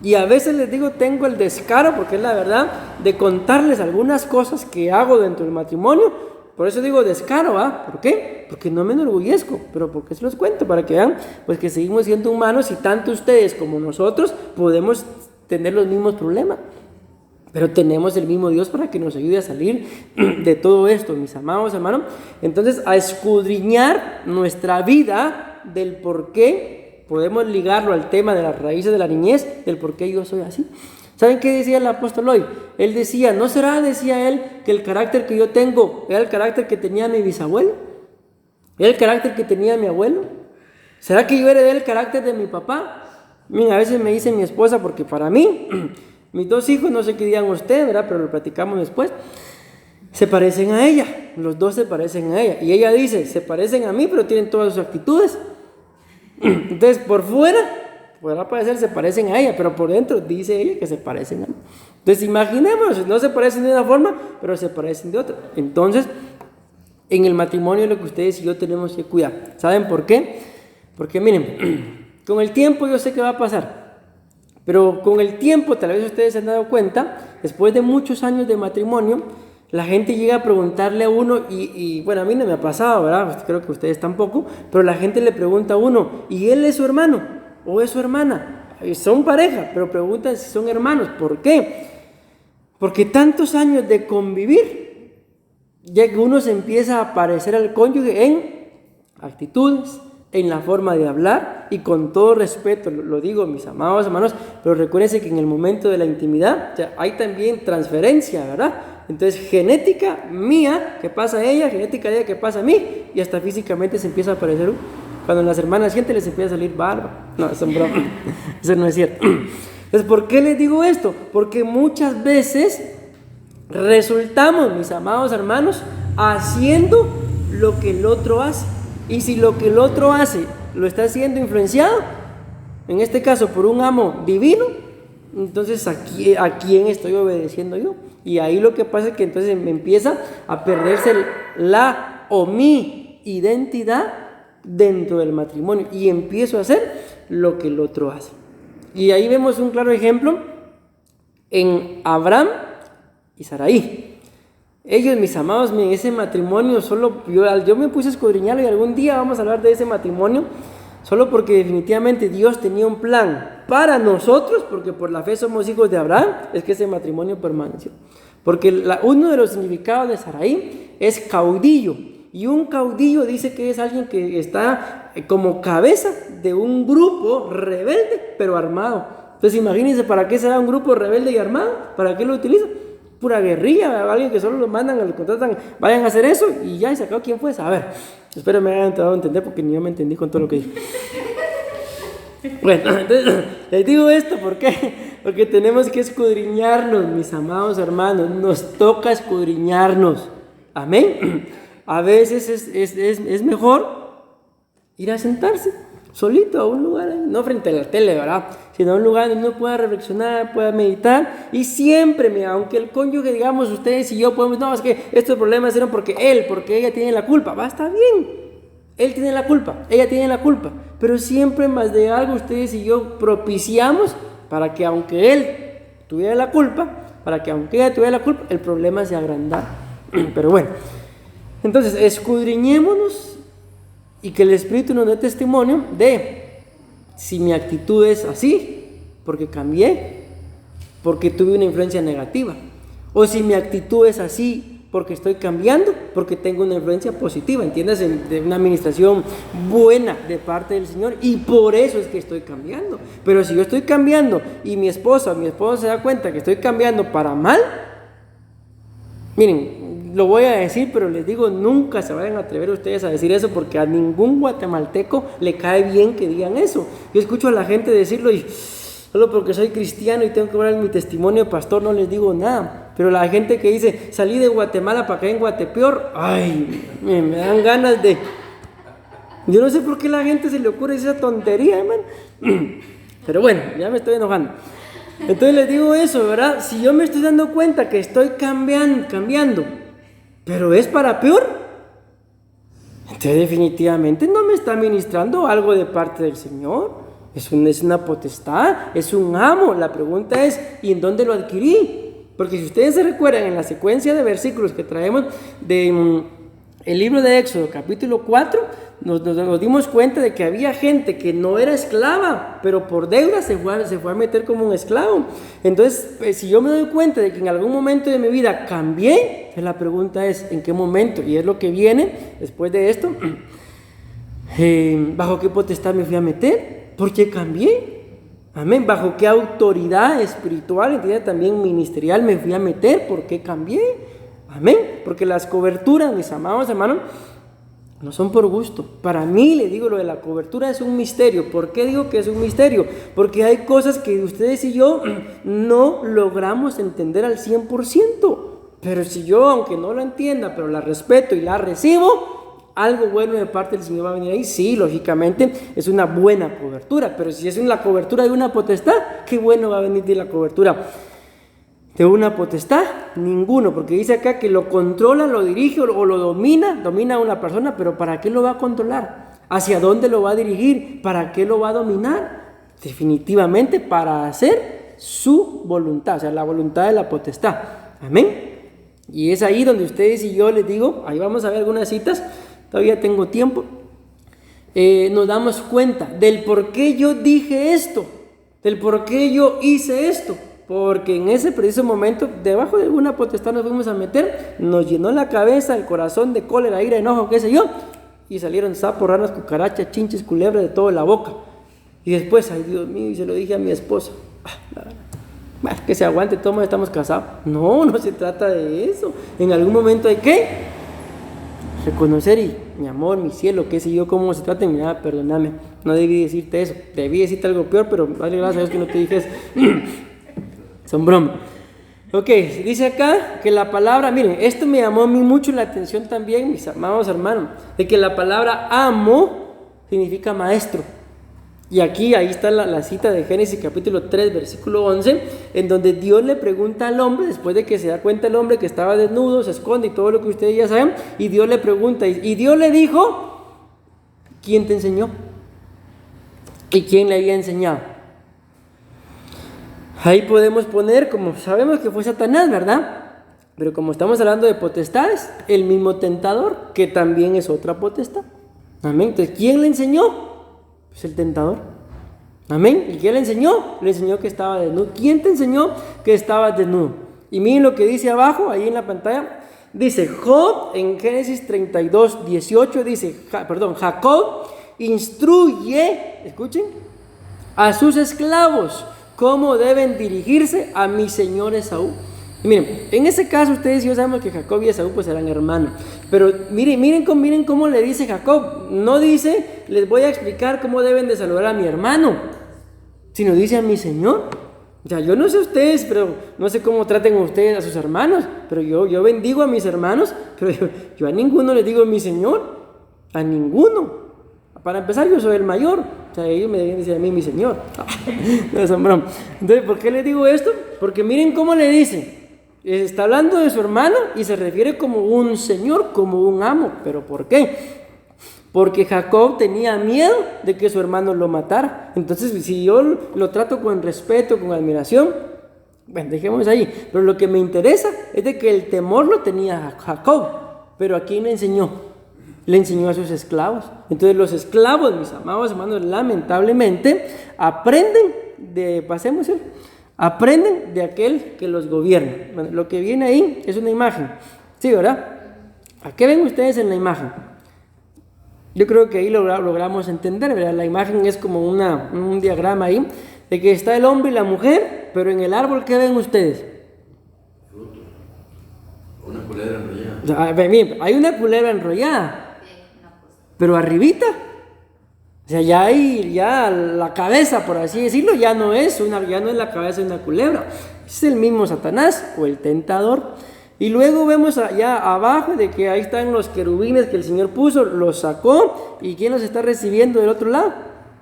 Y a veces les digo, tengo el descaro, porque es la verdad, de contarles algunas cosas que hago dentro del matrimonio. Por eso digo descaro, ¿ah? ¿Por qué? Porque no me enorgullezco, pero porque se los cuento para que vean, pues que seguimos siendo humanos y tanto ustedes como nosotros podemos tener los mismos problemas. Pero tenemos el mismo Dios para que nos ayude a salir de todo esto, mis amados hermanos. Entonces, a escudriñar nuestra vida del por qué, podemos ligarlo al tema de las raíces de la niñez, del por qué yo soy así. ¿Saben qué decía el apóstol hoy? Él decía, ¿no será, decía él, que el carácter que yo tengo era el carácter que tenía mi bisabuelo? ¿Era el carácter que tenía mi abuelo? ¿Será que yo heredé el carácter de mi papá? Miren, a veces me dice mi esposa, porque para mí, mis dos hijos, no sé qué digan ustedes, ¿verdad? Pero lo platicamos después, se parecen a ella, los dos se parecen a ella. Y ella dice, se parecen a mí, pero tienen todas sus actitudes. Entonces, por fuera podrá parecer se parecen a ella, pero por dentro dice ella que se parecen a mí. Entonces imaginemos, no se parecen de una forma, pero se parecen de otra. Entonces, en el matrimonio lo que ustedes y yo tenemos que cuidar. ¿Saben por qué? Porque miren, con el tiempo yo sé que va a pasar, pero con el tiempo, tal vez ustedes se han dado cuenta, después de muchos años de matrimonio, la gente llega a preguntarle a uno, y bueno, a mí no me ha pasado, ¿verdad? Pues creo que ustedes tampoco, pero la gente le pregunta a uno, ¿y él es su hermano o es su hermana? Son pareja, pero preguntan si son hermanos. ¿Por qué? Porque tantos años de convivir, ya que uno se empieza a parecer al cónyuge en actitudes, en la forma de hablar y con todo respeto, lo digo mis amados hermanos, pero recuérdense que en el momento de la intimidad hay también transferencia, ¿verdad? Entonces genética mía que pasa a ella, genética de ella que pasa a mí y hasta físicamente se empieza a aparecer cuando las hermanas sienten les empieza a salir barba. No, eso es broma. Eso no es cierto. Entonces, ¿por qué les digo esto? Porque muchas veces resultamos, mis amados hermanos, haciendo lo que el otro hace. Y si lo que el otro hace lo está siendo influenciado, en este caso por un amo divino, entonces ¿a quién estoy obedeciendo yo? Y ahí lo que pasa es que entonces me empieza a perderse la o mi identidad dentro del matrimonio y empiezo a hacer lo que el otro hace. Y ahí vemos un claro ejemplo en Abraham y Sarai. Ellos, mis amados, en ese matrimonio, yo me puse a escudriñarlo y algún día vamos a hablar de ese matrimonio, solo porque definitivamente Dios tenía un plan para nosotros, porque por la fe somos hijos de Abraham, es que ese matrimonio permaneció. Porque uno de los significados de Sarai es caudillo, y un caudillo dice que es alguien que está como cabeza de un grupo rebelde, pero armado. Entonces imagínense, ¿para qué será un grupo rebelde y armado? ¿Para qué lo utiliza? Pura guerrilla, alguien que solo lo mandan, lo contratan, vayan a hacer eso y ya, y se acabó. ¿Quién fue? A ver, espero me hayan dado a entender porque ni yo me entendí con todo lo que dije. Bueno, entonces les digo esto, ¿por qué? Porque tenemos que escudriñarnos, mis amados hermanos, nos toca escudriñarnos, amén. A veces es mejor ir a sentarse solito a un lugar, no frente a la tele, ¿verdad? Sino a un lugar donde uno pueda reflexionar, pueda meditar y siempre, aunque el cónyuge, digamos, ustedes y yo podemos, no, es que estos problemas eran porque ella tiene la culpa, va, está bien, él tiene la culpa, ella tiene la culpa, pero siempre más de algo ustedes y yo propiciamos para que aunque él tuviera la culpa, para que aunque ella tuviera la culpa, el problema se agrandara. Pero bueno, entonces escudriñémonos y que el Espíritu nos dé testimonio de si mi actitud es así, porque cambié, porque tuve una influencia negativa, o si mi actitud es así, porque estoy cambiando, porque tengo una influencia positiva, ¿entiendes? De una administración buena de parte del Señor, y por eso es que estoy cambiando. Pero si yo estoy cambiando y mi esposo se da cuenta que estoy cambiando para mal, miren, lo voy a decir, pero les digo, nunca se vayan a atrever ustedes a decir eso, porque a ningún guatemalteco le cae bien que digan eso. Yo escucho a la gente decirlo y solo porque soy cristiano y tengo que dar mi testimonio de pastor no les digo nada. Pero la gente que dice, salí de Guatemala para acá en Guatepeor, ay, me dan ganas de... Yo no sé por qué a la gente se le ocurre esa tontería, hermano. Pero bueno, ya me estoy enojando. Entonces les digo eso, ¿verdad? Si yo me estoy dando cuenta que estoy cambiando, pero es para peor, entonces definitivamente no me está ministrando algo de parte del Señor. Es una potestad, es un amo. La pregunta es, ¿y en dónde lo adquirí? Porque si ustedes se recuerdan en la secuencia de versículos que traemos de el libro de Éxodo, capítulo 4, nos dimos cuenta de que había gente que no era esclava, pero por deuda se fue a meter como un esclavo. Entonces, si yo me doy cuenta de que en algún momento de mi vida cambié, la pregunta es, ¿en qué momento? Y es lo que viene después de esto. ¿Bajo qué potestad me fui a meter? ¿Por qué cambié? Amén. ¿Bajo qué autoridad espiritual, entidad también ministerial me fui a meter? ¿Por qué cambié? Amén. Porque las coberturas, mis amados hermanos, no son por gusto. Para mí, le digo, lo de la cobertura es un misterio. ¿Por qué digo que es un misterio? Porque hay cosas que ustedes y yo no logramos entender al 100%. Pero si yo, aunque no lo entienda, pero la respeto y la recibo, algo bueno de parte del Señor va a venir ahí. Sí, lógicamente es una buena cobertura. Pero si es una cobertura de una potestad, ¿qué bueno va a venir de la cobertura de una potestad? Ninguno, porque dice acá que lo controla, lo dirige o lo domina a una persona, pero ¿para qué lo va a controlar? ¿Hacia dónde lo va a dirigir? ¿Para qué lo va a dominar? Definitivamente para hacer su voluntad, o sea, la voluntad de la potestad. Amén. Y es ahí donde ustedes y yo les digo, ahí vamos a ver algunas citas, todavía tengo tiempo, nos damos cuenta del por qué yo dije esto, del por qué yo hice esto. Porque en ese preciso momento, debajo de alguna potestad nos fuimos a meter, nos llenó la cabeza, el corazón de cólera, ira, enojo, qué sé yo, y salieron sapos, ranas, cucarachas, chinches, culebras de toda la boca. Y después, ay Dios mío, y se lo dije a mi esposa. Que se aguante, todos estamos casados. No, no se trata de eso. En algún momento hay que reconocer y, mi amor, mi cielo, qué sé yo, cómo se trata. Mira, perdóname, no debí decirte eso. Debí decirte algo peor, pero dale gracias a Dios que no te dije eso. Son bromas. Ok, dice acá que la palabra, miren, esto me llamó a mí mucho la atención también, mis amados hermanos, de que la palabra amo significa maestro. Y aquí, ahí está la cita de Génesis capítulo 3, versículo 11, en donde Dios le pregunta al hombre, después de que se da cuenta el hombre que estaba desnudo, se esconde y todo lo que ustedes ya saben, y Dios le pregunta, y Dios le dijo, ¿quién te enseñó? ¿Y quién le había enseñado? Ahí podemos poner, como sabemos que fue Satanás, ¿verdad? Pero como estamos hablando de potestades, el mismo tentador, que también es otra potestad. Amén. Entonces, ¿quién le enseñó? Pues el tentador. Amén. ¿Y quién le enseñó? Le enseñó que estaba desnudo. ¿Quién te enseñó que estabas desnudo? Y miren lo que dice abajo, ahí en la pantalla. Dice Job, en Génesis 32, 18, dice, Jacob instruye, escuchen, a sus esclavos cómo deben dirigirse a mi señor Esaú. Y miren, en ese caso ustedes y yo sabemos que Jacob y Esaú pues eran hermanos. Pero miren cómo le dice Jacob. No dice, les voy a explicar cómo deben de saludar a mi hermano, sino dice a mi señor. O sea, yo no sé ustedes, pero no sé cómo traten ustedes a sus hermanos, pero yo bendigo a mis hermanos, pero yo a ninguno les digo mi señor, a ninguno. Para empezar, yo soy el mayor, o sea, ellos me deben decir a mí mi señor. No es broma. Entonces, ¿por qué les digo esto? Porque miren cómo le dice. Está hablando de su hermano y se refiere como un señor, como un amo. ¿Pero por qué? Porque Jacob tenía miedo de que su hermano lo matara. Entonces, si yo lo trato con respeto, con admiración, bueno, dejemos ahí. Pero lo que me interesa es de que el temor lo tenía Jacob. Pero ¿a quién le enseñó? Le enseñó a sus esclavos. Entonces los esclavos, mis amados hermanos, lamentablemente aprenden de aquel que los gobierna. Bueno, lo que viene ahí es una imagen, ¿sí, verdad? ¿A qué ven ustedes en la imagen? Yo creo que ahí logramos entender, ¿verdad? La imagen es como un diagrama ahí, de que está el hombre y la mujer, pero en el árbol, ¿qué ven ustedes? Fruto. Una culebra enrollada. O sea, miren, hay una culebra enrollada. Pero arribita, o sea, ya la cabeza, por así decirlo, ya no es la cabeza de una culebra. Es el mismo Satanás o el tentador. Y luego vemos allá abajo de que ahí están los querubines que el Señor puso, los sacó. ¿Y quién los está recibiendo del otro lado?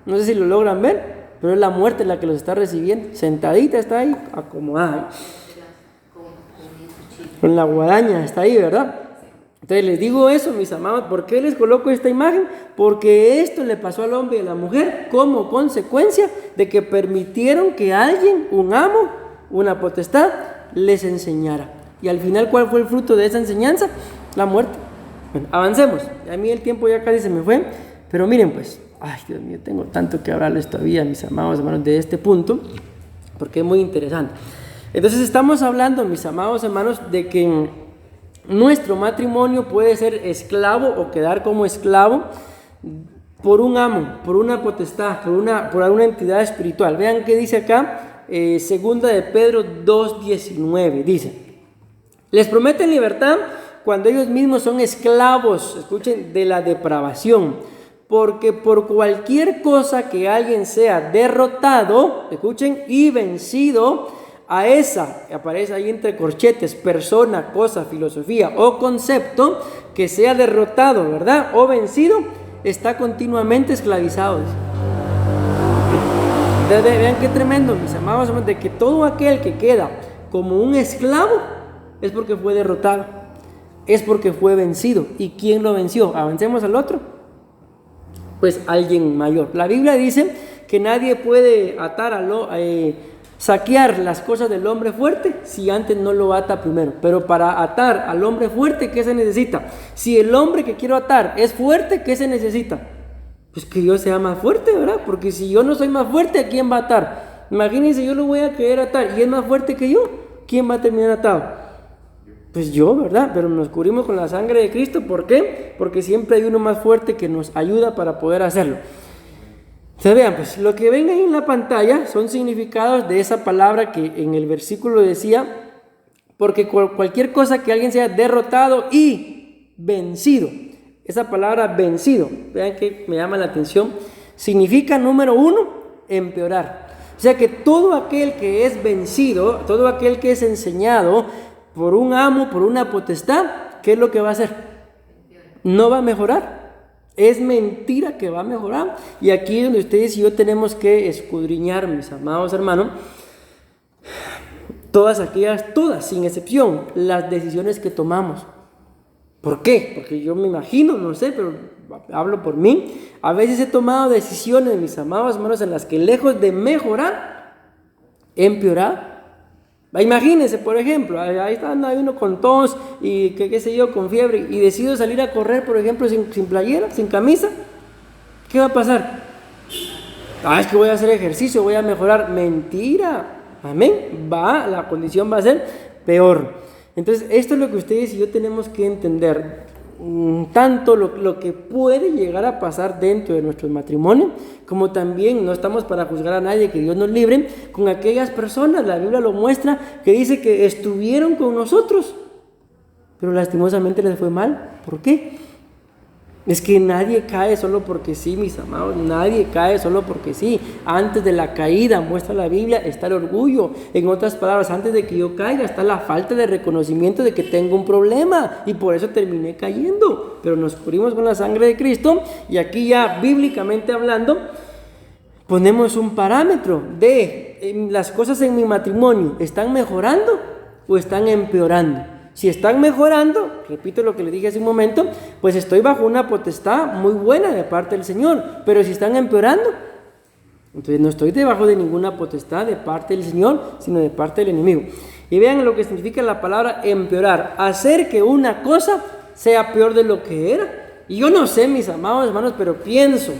No sé si lo logran ver, pero es la muerte la que los está recibiendo. Sentadita está ahí, acomodada. Con la guadaña está ahí, ¿verdad? Entonces les digo eso, mis amados. ¿Por qué les coloco esta imagen? Porque esto le pasó al hombre y a la mujer como consecuencia de que permitieron que alguien, un amo, una potestad, les enseñara. Y al final, ¿cuál fue el fruto de esa enseñanza? La muerte. Bueno, avancemos. A mí el tiempo ya casi se me fue. Pero miren pues, ay Dios mío, tengo tanto que hablarles todavía, mis amados hermanos, de este punto, porque es muy interesante. Entonces estamos hablando, mis amados hermanos, de que nuestro matrimonio puede ser esclavo o quedar como esclavo por un amo, por una potestad, por alguna entidad espiritual. Vean qué dice acá, segunda de Pedro 2:19, dice: les prometen libertad cuando ellos mismos son esclavos, escuchen, de la depravación, porque por cualquier cosa que alguien sea derrotado, escuchen, y vencido, a esa, aparece ahí entre corchetes, persona, cosa, filosofía o concepto, que sea derrotado, ¿verdad? O vencido, está continuamente esclavizado. Vean qué tremendo, mis amados, de que todo aquel que queda como un esclavo es porque fue derrotado, es porque fue vencido. ¿Y quién lo venció? Avancemos al otro. Pues alguien mayor. La Biblia dice que nadie puede saquear las cosas del hombre fuerte si antes no lo ata primero. Pero para atar al hombre fuerte, ¿qué se necesita? Si el hombre que quiero atar es fuerte, ¿qué se necesita? Pues que yo sea más fuerte, ¿verdad? Porque si yo no soy más fuerte, ¿a quién va a atar? Imagínense, yo lo voy a querer atar y es más fuerte que yo. ¿Quién va a terminar atado? Pues yo, ¿verdad? Pero nos cubrimos con la sangre de Cristo. ¿Por qué? Porque siempre hay uno más fuerte que nos ayuda para poder hacerlo. Entonces vean, pues lo que ven ahí en la pantalla son significados de esa palabra que en el versículo decía, porque cualquier cosa que alguien sea derrotado y vencido. Esa palabra vencido, vean que me llama la atención, significa, número 1, empeorar. O sea que todo aquel que es vencido, todo aquel que es enseñado por un amo, por una potestad, ¿qué es lo que va a hacer? No va a mejorar. Es mentira que va a mejorar. Y aquí es donde ustedes y yo tenemos que escudriñar, mis amados hermanos, todas, sin excepción, las decisiones que tomamos. ¿Por qué? Porque yo me imagino, no sé, pero hablo por mí. A veces he tomado decisiones, mis amados hermanos, en las que lejos de mejorar, he empeorado. Imagínense, por ejemplo, ahí está uno con tos y qué sé yo, con fiebre, y decido salir a correr, por ejemplo, sin playera, sin camisa. ¿Qué va a pasar? Es que voy a hacer ejercicio, voy a mejorar. Mentira. Amén. La condición va a ser peor. Entonces, esto es lo que ustedes y yo tenemos que entender. Tanto lo que puede llegar a pasar dentro de nuestro matrimonio, como también no estamos para juzgar a nadie, que Dios nos libre, con aquellas personas, la Biblia lo muestra, que dice que estuvieron con nosotros, pero lastimosamente les fue mal. ¿Por qué? Es que nadie cae solo porque sí, mis amados, nadie cae solo porque sí. Antes de la caída, muestra la Biblia, está el orgullo. En otras palabras, antes de que yo caiga, está la falta de reconocimiento de que tengo un problema y por eso terminé cayendo. Pero nos cubrimos con la sangre de Cristo y aquí ya bíblicamente hablando, ponemos un parámetro de las cosas en mi matrimonio, ¿están mejorando o están empeorando? Si están mejorando, repito lo que le dije hace un momento, pues estoy bajo una potestad muy buena de parte del Señor. Pero si están empeorando, entonces no estoy debajo de ninguna potestad de parte del Señor, sino de parte del enemigo. Y vean lo que significa la palabra empeorar: hacer que una cosa sea peor de lo que era. Y yo no sé, mis amados hermanos, pero pienso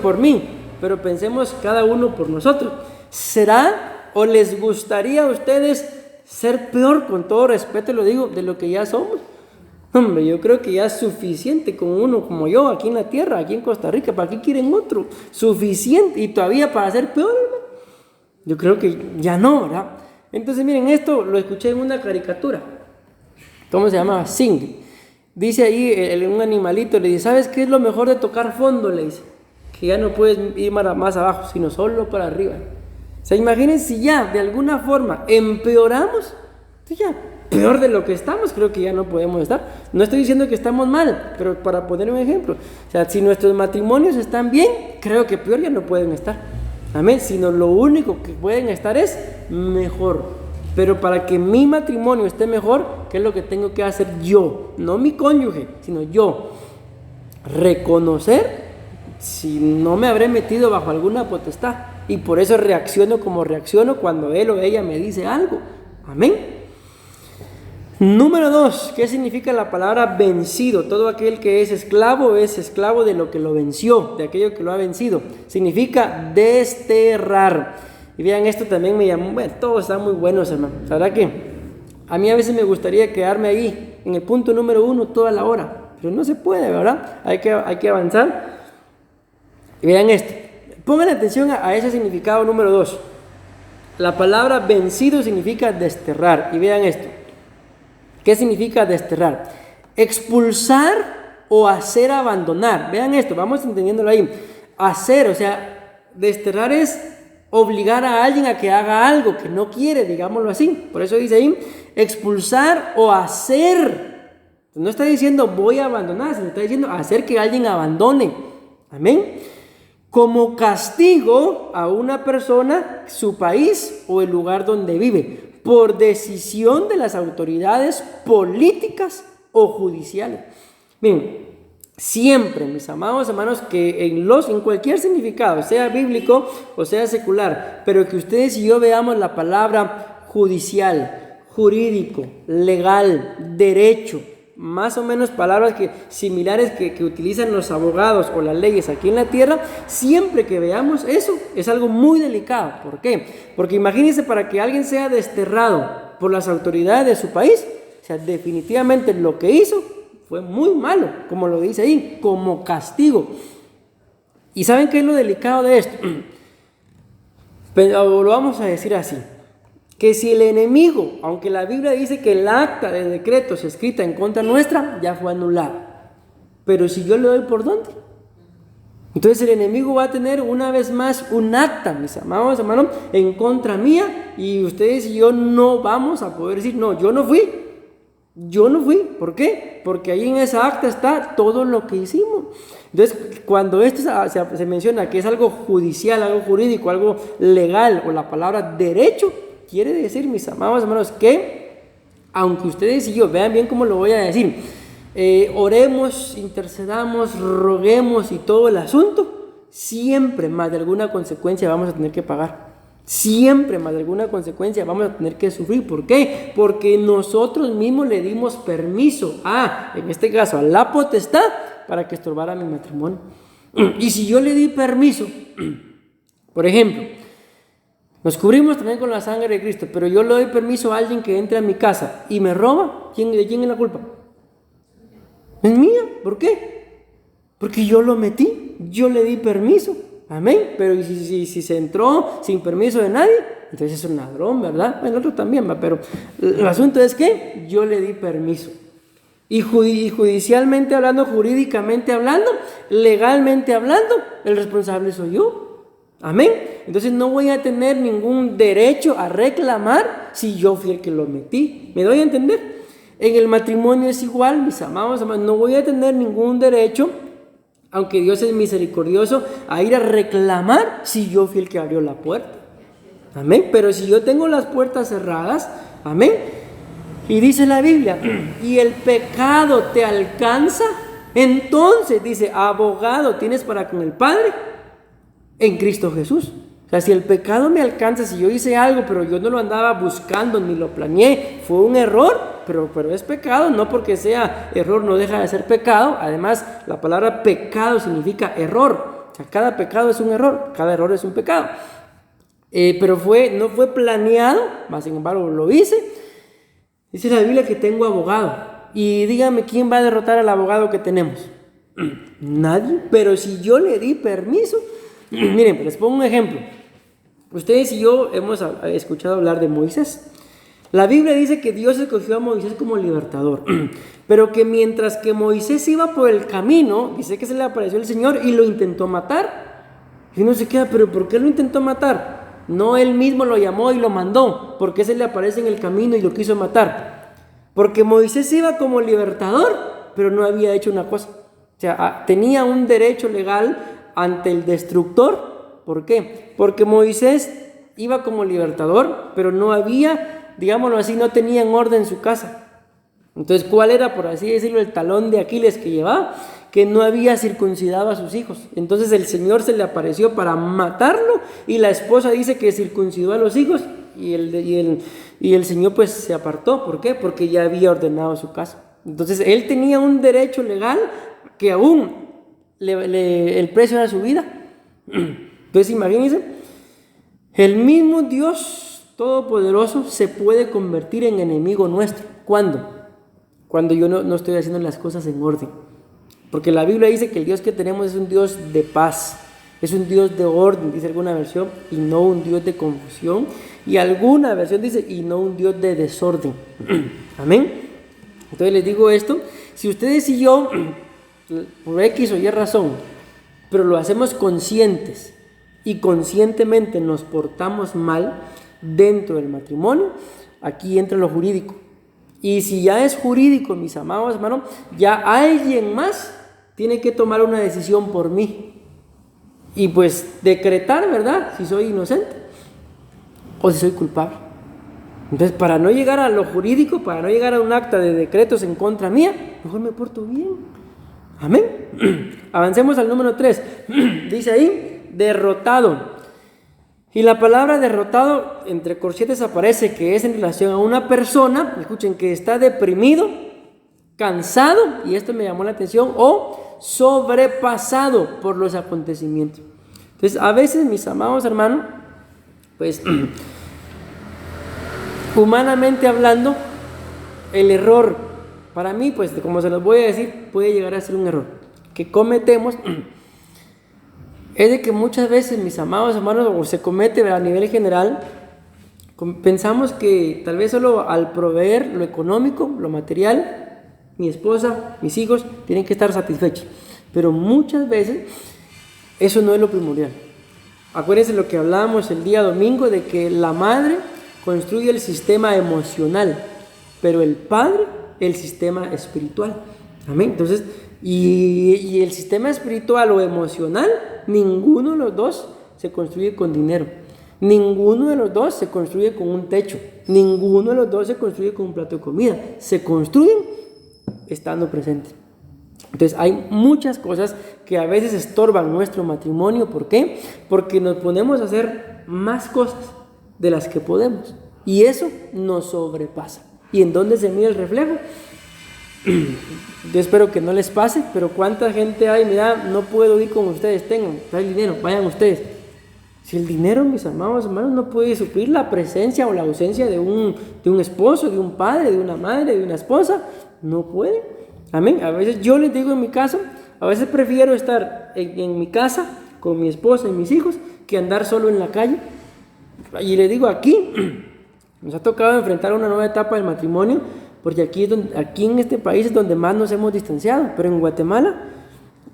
por mí, pero pensemos cada uno por nosotros. ¿Será o les gustaría a ustedes ser peor, con todo respeto lo digo, de lo que ya somos? Hombre, yo creo que ya es suficiente con uno como yo aquí en la tierra, aquí en Costa Rica. ¿Para qué quieren otro? Suficiente, y todavía para ser peor, hermano. Yo creo que ya no, ¿verdad? Entonces miren, esto lo escuché en una caricatura. ¿Cómo se llama? Sing. Dice ahí un animalito, le dice: ¿sabes qué es lo mejor de tocar fondo? Le dice que ya no puedes ir más abajo, sino solo para arriba. O sea, imagínense si ya de alguna forma empeoramos, ya peor de lo que estamos, creo que ya no podemos estar. No estoy diciendo que estamos mal, pero para poner un ejemplo, o sea, si nuestros matrimonios están bien, creo que peor ya no pueden estar. Amén. Sino lo único que pueden estar es mejor. Pero para que mi matrimonio esté mejor, ¿qué es lo que tengo que hacer yo? No mi cónyuge, sino yo. Reconocer si no me habré metido bajo alguna potestad. Y por eso reacciono como reacciono cuando él o ella me dice algo. Amén. Número 2, ¿qué significa la palabra vencido? Todo aquel que es esclavo de lo que lo venció, de aquello que lo ha vencido. Significa desterrar. Y vean, esto también me llamó, todos están muy buenos, hermano. La verdad que a mí a veces me gustaría quedarme ahí, en el punto número 1 toda la hora. Pero no se puede, ¿verdad? Hay que avanzar. Y vean esto. Pongan atención a ese significado número 2. La palabra vencido significa desterrar. Y vean esto. ¿Qué significa desterrar? Expulsar o hacer abandonar. Vean esto, vamos entendiéndolo ahí. Hacer, o sea, desterrar es obligar a alguien a que haga algo que no quiere, digámoslo así. Por eso dice ahí, expulsar o hacer. No está diciendo voy a abandonar, sino está diciendo hacer que alguien abandone. Amén. Como castigo a una persona, su país o el lugar donde vive, por decisión de las autoridades políticas o judiciales. Miren, siempre, mis amados hermanos, que en cualquier significado, sea bíblico o sea secular, pero que ustedes y yo veamos la palabra judicial, jurídico, legal, derecho, más o menos palabras similares que utilizan los abogados o las leyes aquí en la tierra, siempre que veamos eso es algo muy delicado. ¿Por qué? Porque imagínense, para que alguien sea desterrado por las autoridades de su país. O sea, definitivamente lo que hizo fue muy malo, como lo dice ahí, como castigo. ¿Y saben qué es lo delicado de esto? Pero lo vamos a decir así, que si el enemigo, aunque la Biblia dice que el acta de decretos escrita en contra nuestra ya fue anulada, pero si yo le doy por dónde, entonces el enemigo va a tener una vez más un acta, mis amados hermanos, en contra mía, y ustedes y yo no vamos a poder decir, no, yo no fui. ¿Por qué? Porque ahí en esa acta está todo lo que hicimos. Entonces, cuando esto se menciona que es algo judicial, algo jurídico, algo legal, o la palabra derecho, quiere decir, mis amados hermanos, que aunque ustedes y yo, vean bien cómo lo voy a decir, oremos, intercedamos, roguemos y todo el asunto, siempre más de alguna consecuencia vamos a tener que pagar. Siempre más de alguna consecuencia vamos a tener que sufrir. ¿Por qué? Porque nosotros mismos le dimos permiso en este caso, a la potestad para que estorbara mi matrimonio. Y si yo le di permiso, por ejemplo, nos cubrimos también con la sangre de Cristo, pero yo le doy permiso a alguien que entre a mi casa y me roba, ¿de quién es la culpa? Es mía. ¿Por qué? Porque yo lo metí, yo le di permiso. Amén. Pero si se entró sin permiso de nadie, entonces es un ladrón, ¿verdad? El otro también va, pero el asunto es que yo le di permiso. Y judicialmente hablando, jurídicamente hablando, legalmente hablando, el responsable soy yo. Amén. Entonces no voy a tener ningún derecho a reclamar si yo fui el que lo metí. ¿Me doy a entender? En el matrimonio es igual, mis amados hermanos, no voy a tener ningún derecho, aunque Dios es misericordioso, a ir a reclamar si yo fui el que abrió la puerta. Amén. Pero si yo tengo las puertas cerradas, amén. Y dice la Biblia, y el pecado te alcanza, entonces dice, abogado tienes para con el Padre en Cristo Jesús. O sea, si el pecado me alcanza, si yo hice algo, pero yo no lo andaba buscando ni lo planeé, fue un error, pero es pecado, no porque sea error no deja de ser pecado. Además, la palabra pecado significa error. O sea, cada pecado es un error, cada error es un pecado. Pero no fue planeado, más sin embargo lo hice. Dice la Biblia que tengo abogado. Y dígame, ¿quién va a derrotar al abogado que tenemos? Nadie. Pero si yo le di permiso, miren, les pongo un ejemplo. Ustedes y yo hemos escuchado hablar de Moisés. La Biblia dice que Dios escogió a Moisés como libertador, pero que mientras que Moisés iba por el camino, dice que se le apareció el Señor y lo intentó matar. Y uno se queda, ¿pero por qué lo intentó matar? No, él mismo lo llamó y lo mandó. ¿Por qué se le aparece en el camino y lo quiso matar? Porque Moisés iba como libertador, pero no había hecho una cosa. O sea, tenía un derecho legal ante el destructor. ¿Por qué? Porque Moisés iba como libertador, pero no había, digámoslo así, no tenía en orden su casa. Entonces, ¿cuál era, por así decirlo, el talón de Aquiles que llevaba? Que no había circuncidado a sus hijos. Entonces el Señor se le apareció para matarlo, y la esposa dice que circuncidó a los hijos, y el Señor pues se apartó. ¿Por qué? Porque ya había ordenado su casa. Entonces él tenía un derecho legal que aún el precio era su vida. Entonces imagínense, el mismo Dios Todopoderoso se puede convertir en enemigo nuestro. ¿Cuándo? Cuando yo no estoy haciendo las cosas en orden. Porque la Biblia dice que el Dios que tenemos es un Dios de paz, es un Dios de orden, dice alguna versión, y no un Dios de confusión. Y alguna versión dice, y no un Dios de desorden. Amén. Entonces les digo esto, si ustedes y yo, por X o Y razón, pero lo hacemos conscientes y conscientemente nos portamos mal dentro del matrimonio, aquí entra lo jurídico. Y si ya es jurídico, mis amados hermanos, ya alguien más tiene que tomar una decisión por mí y pues decretar, ¿verdad?, si soy inocente o si soy culpable. Entonces, para no llegar a lo jurídico, para no llegar a un acta de decretos en contra mía, mejor me porto bien. Amén. Avancemos al número 3. Dice ahí, derrotado. Y la palabra derrotado, entre corchetes aparece que es en relación a una persona, escuchen, que está deprimido, cansado, y esto me llamó la atención, o sobrepasado por los acontecimientos. Entonces, a veces, mis amados hermanos, pues Humanamente hablando, el error, para mí, pues como se los voy a decir, puede llegar a ser un error que cometemos, es de que muchas veces, mis amados hermanos, o se comete a nivel general, pensamos que tal vez solo al proveer lo económico, lo material, mi esposa, mis hijos, tienen que estar satisfechos. Pero muchas veces eso no es lo primordial. Acuérdense lo que hablábamos el día domingo, de que la madre construye el sistema emocional, pero el padre el sistema espiritual. Amén. Entonces, y el sistema espiritual o emocional, ninguno de los dos se construye con dinero. Ninguno de los dos se construye con un techo. Ninguno de los dos se construye con un plato de comida. Se construyen estando presentes. Entonces hay muchas cosas que a veces estorban nuestro matrimonio. ¿Por qué? Porque nos ponemos a hacer más cosas de las que podemos. Y eso nos sobrepasa. ¿Y en dónde se mira el reflejo? Yo espero que no les pase, pero ¿cuánta gente hay? Mira, no puedo ir con ustedes, tengan, trae el dinero, vayan ustedes. Si el dinero, mis amados hermanos, no puede suplir la presencia o la ausencia de un esposo, de un padre, de una madre, de una esposa, no puede. Amén. A veces yo les digo en mi caso, a veces prefiero estar en mi casa con mi esposa y mis hijos que andar solo en la calle. Y les digo, aquí nos ha tocado enfrentar una nueva etapa del matrimonio, porque aquí en este país es donde más nos hemos distanciado. Pero en Guatemala,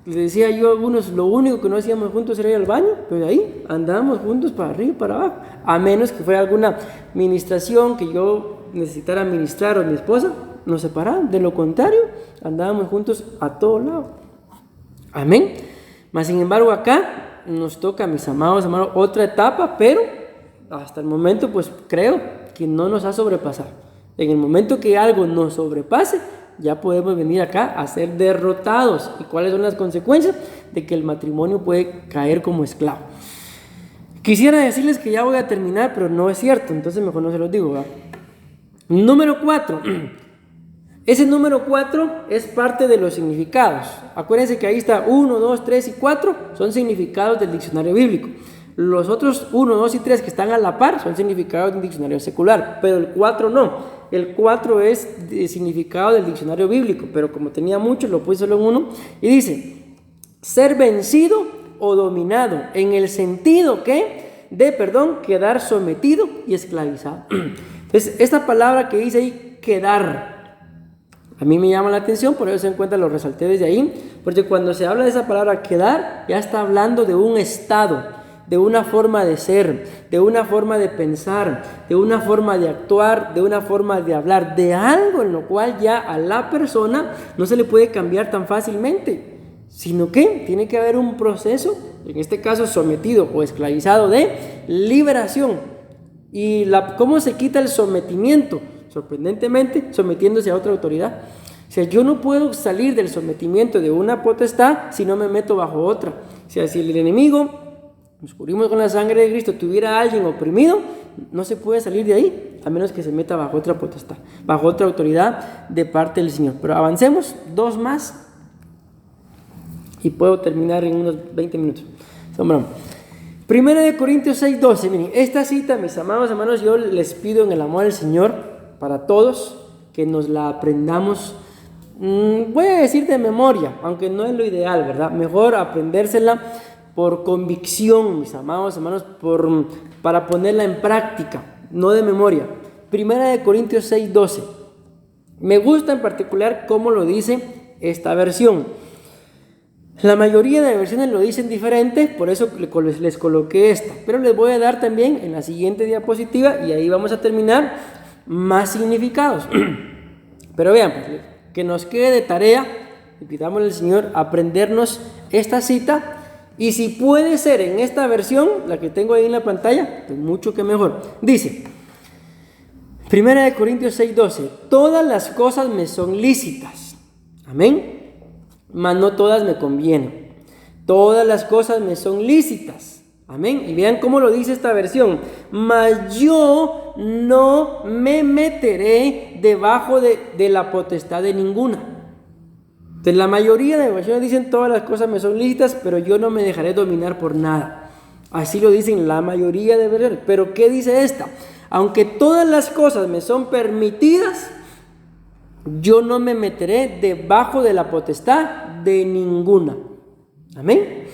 les decía yo a algunos, lo único que no hacíamos juntos era ir al baño, pero ahí andábamos juntos para arriba y para abajo, a menos que fuera alguna ministración que yo necesitara ministrar o mi esposa, nos separaban. De lo contrario, andábamos juntos a todos lados. Amén. Mas sin embargo acá nos toca, mis amados hermanos, otra etapa, pero hasta el momento pues creo que no nos ha sobrepasado. En el momento que algo nos sobrepase, ya podemos venir acá a ser derrotados. ¿Y cuáles son las consecuencias? De que el matrimonio puede caer como esclavo. Quisiera decirles que ya voy a terminar, pero no es cierto, entonces mejor no se los digo, ¿verdad? Número 4. Ese número 4 es parte de los significados. Acuérdense que ahí está 1, 2, 3 y 4, son significados del diccionario bíblico. Los otros 1, 2 y 3 que están a la par son significados del diccionario secular, pero el 4 no. El 4 es de significado del diccionario bíblico, pero como tenía muchos, lo puse solo en uno. Y dice, ser vencido o dominado, en el sentido quedar sometido y esclavizado. Entonces, esta palabra que dice ahí, quedar, a mí me llama la atención, por eso se encuentra, lo resalté desde ahí, porque cuando se habla de esa palabra quedar, ya está hablando de un estado, de una forma de ser, de una forma de pensar, de una forma de actuar, de una forma de hablar, de algo en lo cual ya a la persona no se le puede cambiar tan fácilmente, sino que tiene que haber un proceso, en este caso sometido o esclavizado, de liberación. ¿Y cómo se quita el sometimiento? Sorprendentemente, sometiéndose a otra autoridad. O sea, yo no puedo salir del sometimiento de una potestad si no me meto bajo otra. O sea, si el enemigo, nos cubrimos con la sangre de Cristo, tuviera a alguien oprimido, no se puede salir de ahí, a menos que se meta bajo otra potestad, bajo otra autoridad de parte del Señor. Pero avancemos, 2 más, y puedo terminar en unos 20 minutos. Primera de Corintios 6:12, miren, esta cita, mis amados hermanos, yo les pido en el amor del Señor, para todos, que nos la aprendamos, voy a decir de memoria, aunque no es lo ideal, ¿verdad? Mejor aprendérsela por convicción, mis amados hermanos, para ponerla en práctica, no de memoria. Primera de Corintios 6:12. Me gusta en particular cómo lo dice esta versión. La mayoría de versiones lo dicen diferente, por eso les coloqué esta. Pero les voy a dar también en la siguiente diapositiva, y ahí vamos a terminar, más significados. Pero vean, pues, que nos quede de tarea, y pidámosle al Señor aprendernos esta cita. Y si puede ser en esta versión, la que tengo ahí en la pantalla, pues mucho que mejor. Dice, 1 Corintios 6:12, todas las cosas me son lícitas, amén, mas no todas me convienen. Todas las cosas me son lícitas, amén. Y vean cómo lo dice esta versión, mas yo no me meteré debajo de la potestad de ninguna. Entonces, la mayoría de versiones dicen todas las cosas me son lícitas, pero yo no me dejaré dominar por nada. Así lo dicen la mayoría de versiones. Pero ¿qué dice esta? Aunque todas las cosas me son permitidas, yo no me meteré debajo de la potestad de ninguna. Amén.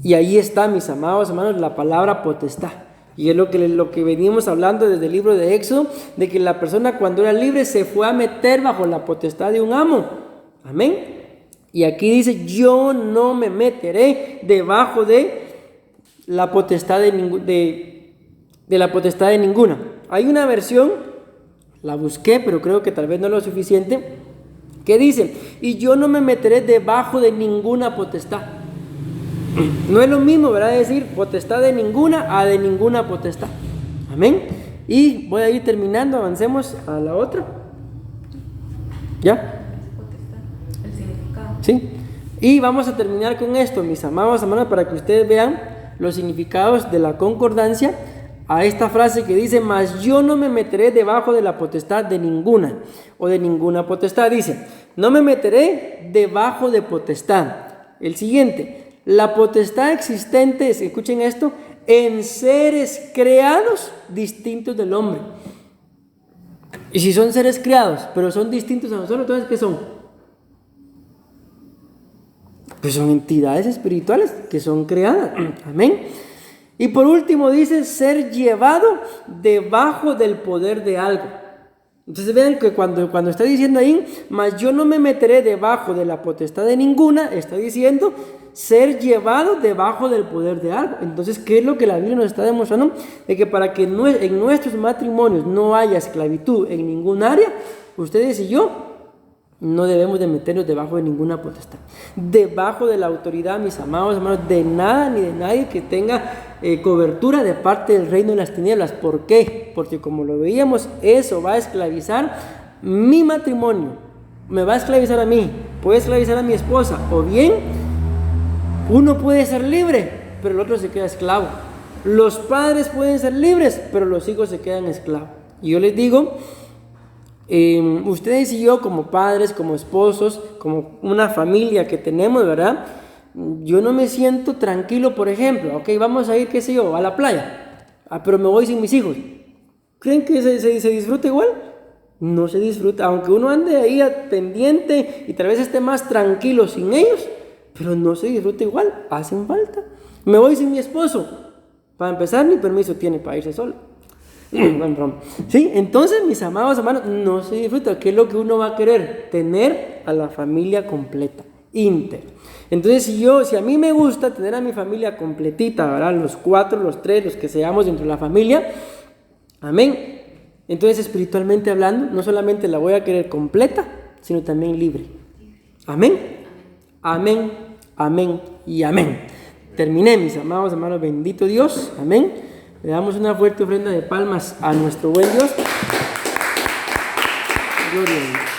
Y ahí está, mis amados hermanos, la palabra potestad. Y es lo que venimos hablando desde el libro de Éxodo, de que la persona cuando era libre se fue a meter bajo la potestad de un amo. Amén. Y aquí dice, yo no me meteré debajo de la potestad de la potestad de ninguna. Hay una versión, la busqué, pero creo que tal vez no es lo suficiente, que dice, y yo no me meteré debajo de ninguna potestad. No es lo mismo, ¿verdad? Decir potestad de ninguna a de ninguna potestad. Amén. Y voy a ir terminando, avancemos a la otra. ¿Ya? El significado. Sí. Y vamos a terminar con esto, mis amados hermanos, para que ustedes vean los significados de la concordancia a esta frase que dice, mas yo no me meteré debajo de la potestad de ninguna o de ninguna potestad. Dice, no me meteré debajo de potestad. El siguiente, la potestad existente, escuchen esto, en seres creados distintos del hombre. Y si son seres creados, pero son distintos a nosotros, entonces ¿qué son? Pues son entidades espirituales que son creadas. Amén. Y por último dice ser llevado debajo del poder de algo. Entonces vean que cuando está diciendo ahí, mas yo no me meteré debajo de la potestad de ninguna, está diciendo ser llevado debajo del poder de algo. Entonces, ¿qué es lo que la Biblia nos está demostrando? De que para que en nuestros matrimonios no haya esclavitud en ningún área, ustedes y yo no debemos de meternos debajo de ninguna potestad, debajo de la autoridad, mis amados hermanos, de nada ni de nadie que tenga cobertura de parte del reino de las tinieblas. ¿Por qué? Porque como lo veíamos, eso va a esclavizar mi matrimonio, me va a esclavizar a mí, puede esclavizar a mi esposa, o bien uno puede ser libre, pero el otro se queda esclavo. Los padres pueden ser libres, pero los hijos se quedan esclavos. Y yo les digo, ustedes y yo como padres, como esposos, como una familia que tenemos, ¿verdad? Yo no me siento tranquilo, por ejemplo, ok, vamos a ir, qué sé yo, a la playa, pero me voy sin mis hijos. ¿Creen que se disfruta igual? No se disfruta, aunque uno ande ahí pendiente y tal vez esté más tranquilo sin ellos, pero no se disfruta igual, hacen falta. Me voy sin mi esposo, para empezar ni permiso tiene para irse solo. Sí, entonces mis amados hermanos, no se disfruta. ¿Qué es lo que uno va a querer? Tener a la familia completa, íntegra. Entonces si a mí me gusta tener a mi familia completita, ¿verdad? Los 4, los 3, los que seamos dentro de la familia, amén. Entonces espiritualmente hablando, no solamente la voy a querer completa, sino también libre. Amén, amén, amén y amén. Terminé, mis amados hermanos, bendito Dios, amén. Le damos una fuerte ofrenda de palmas a nuestro buen Dios. Gloria a Dios.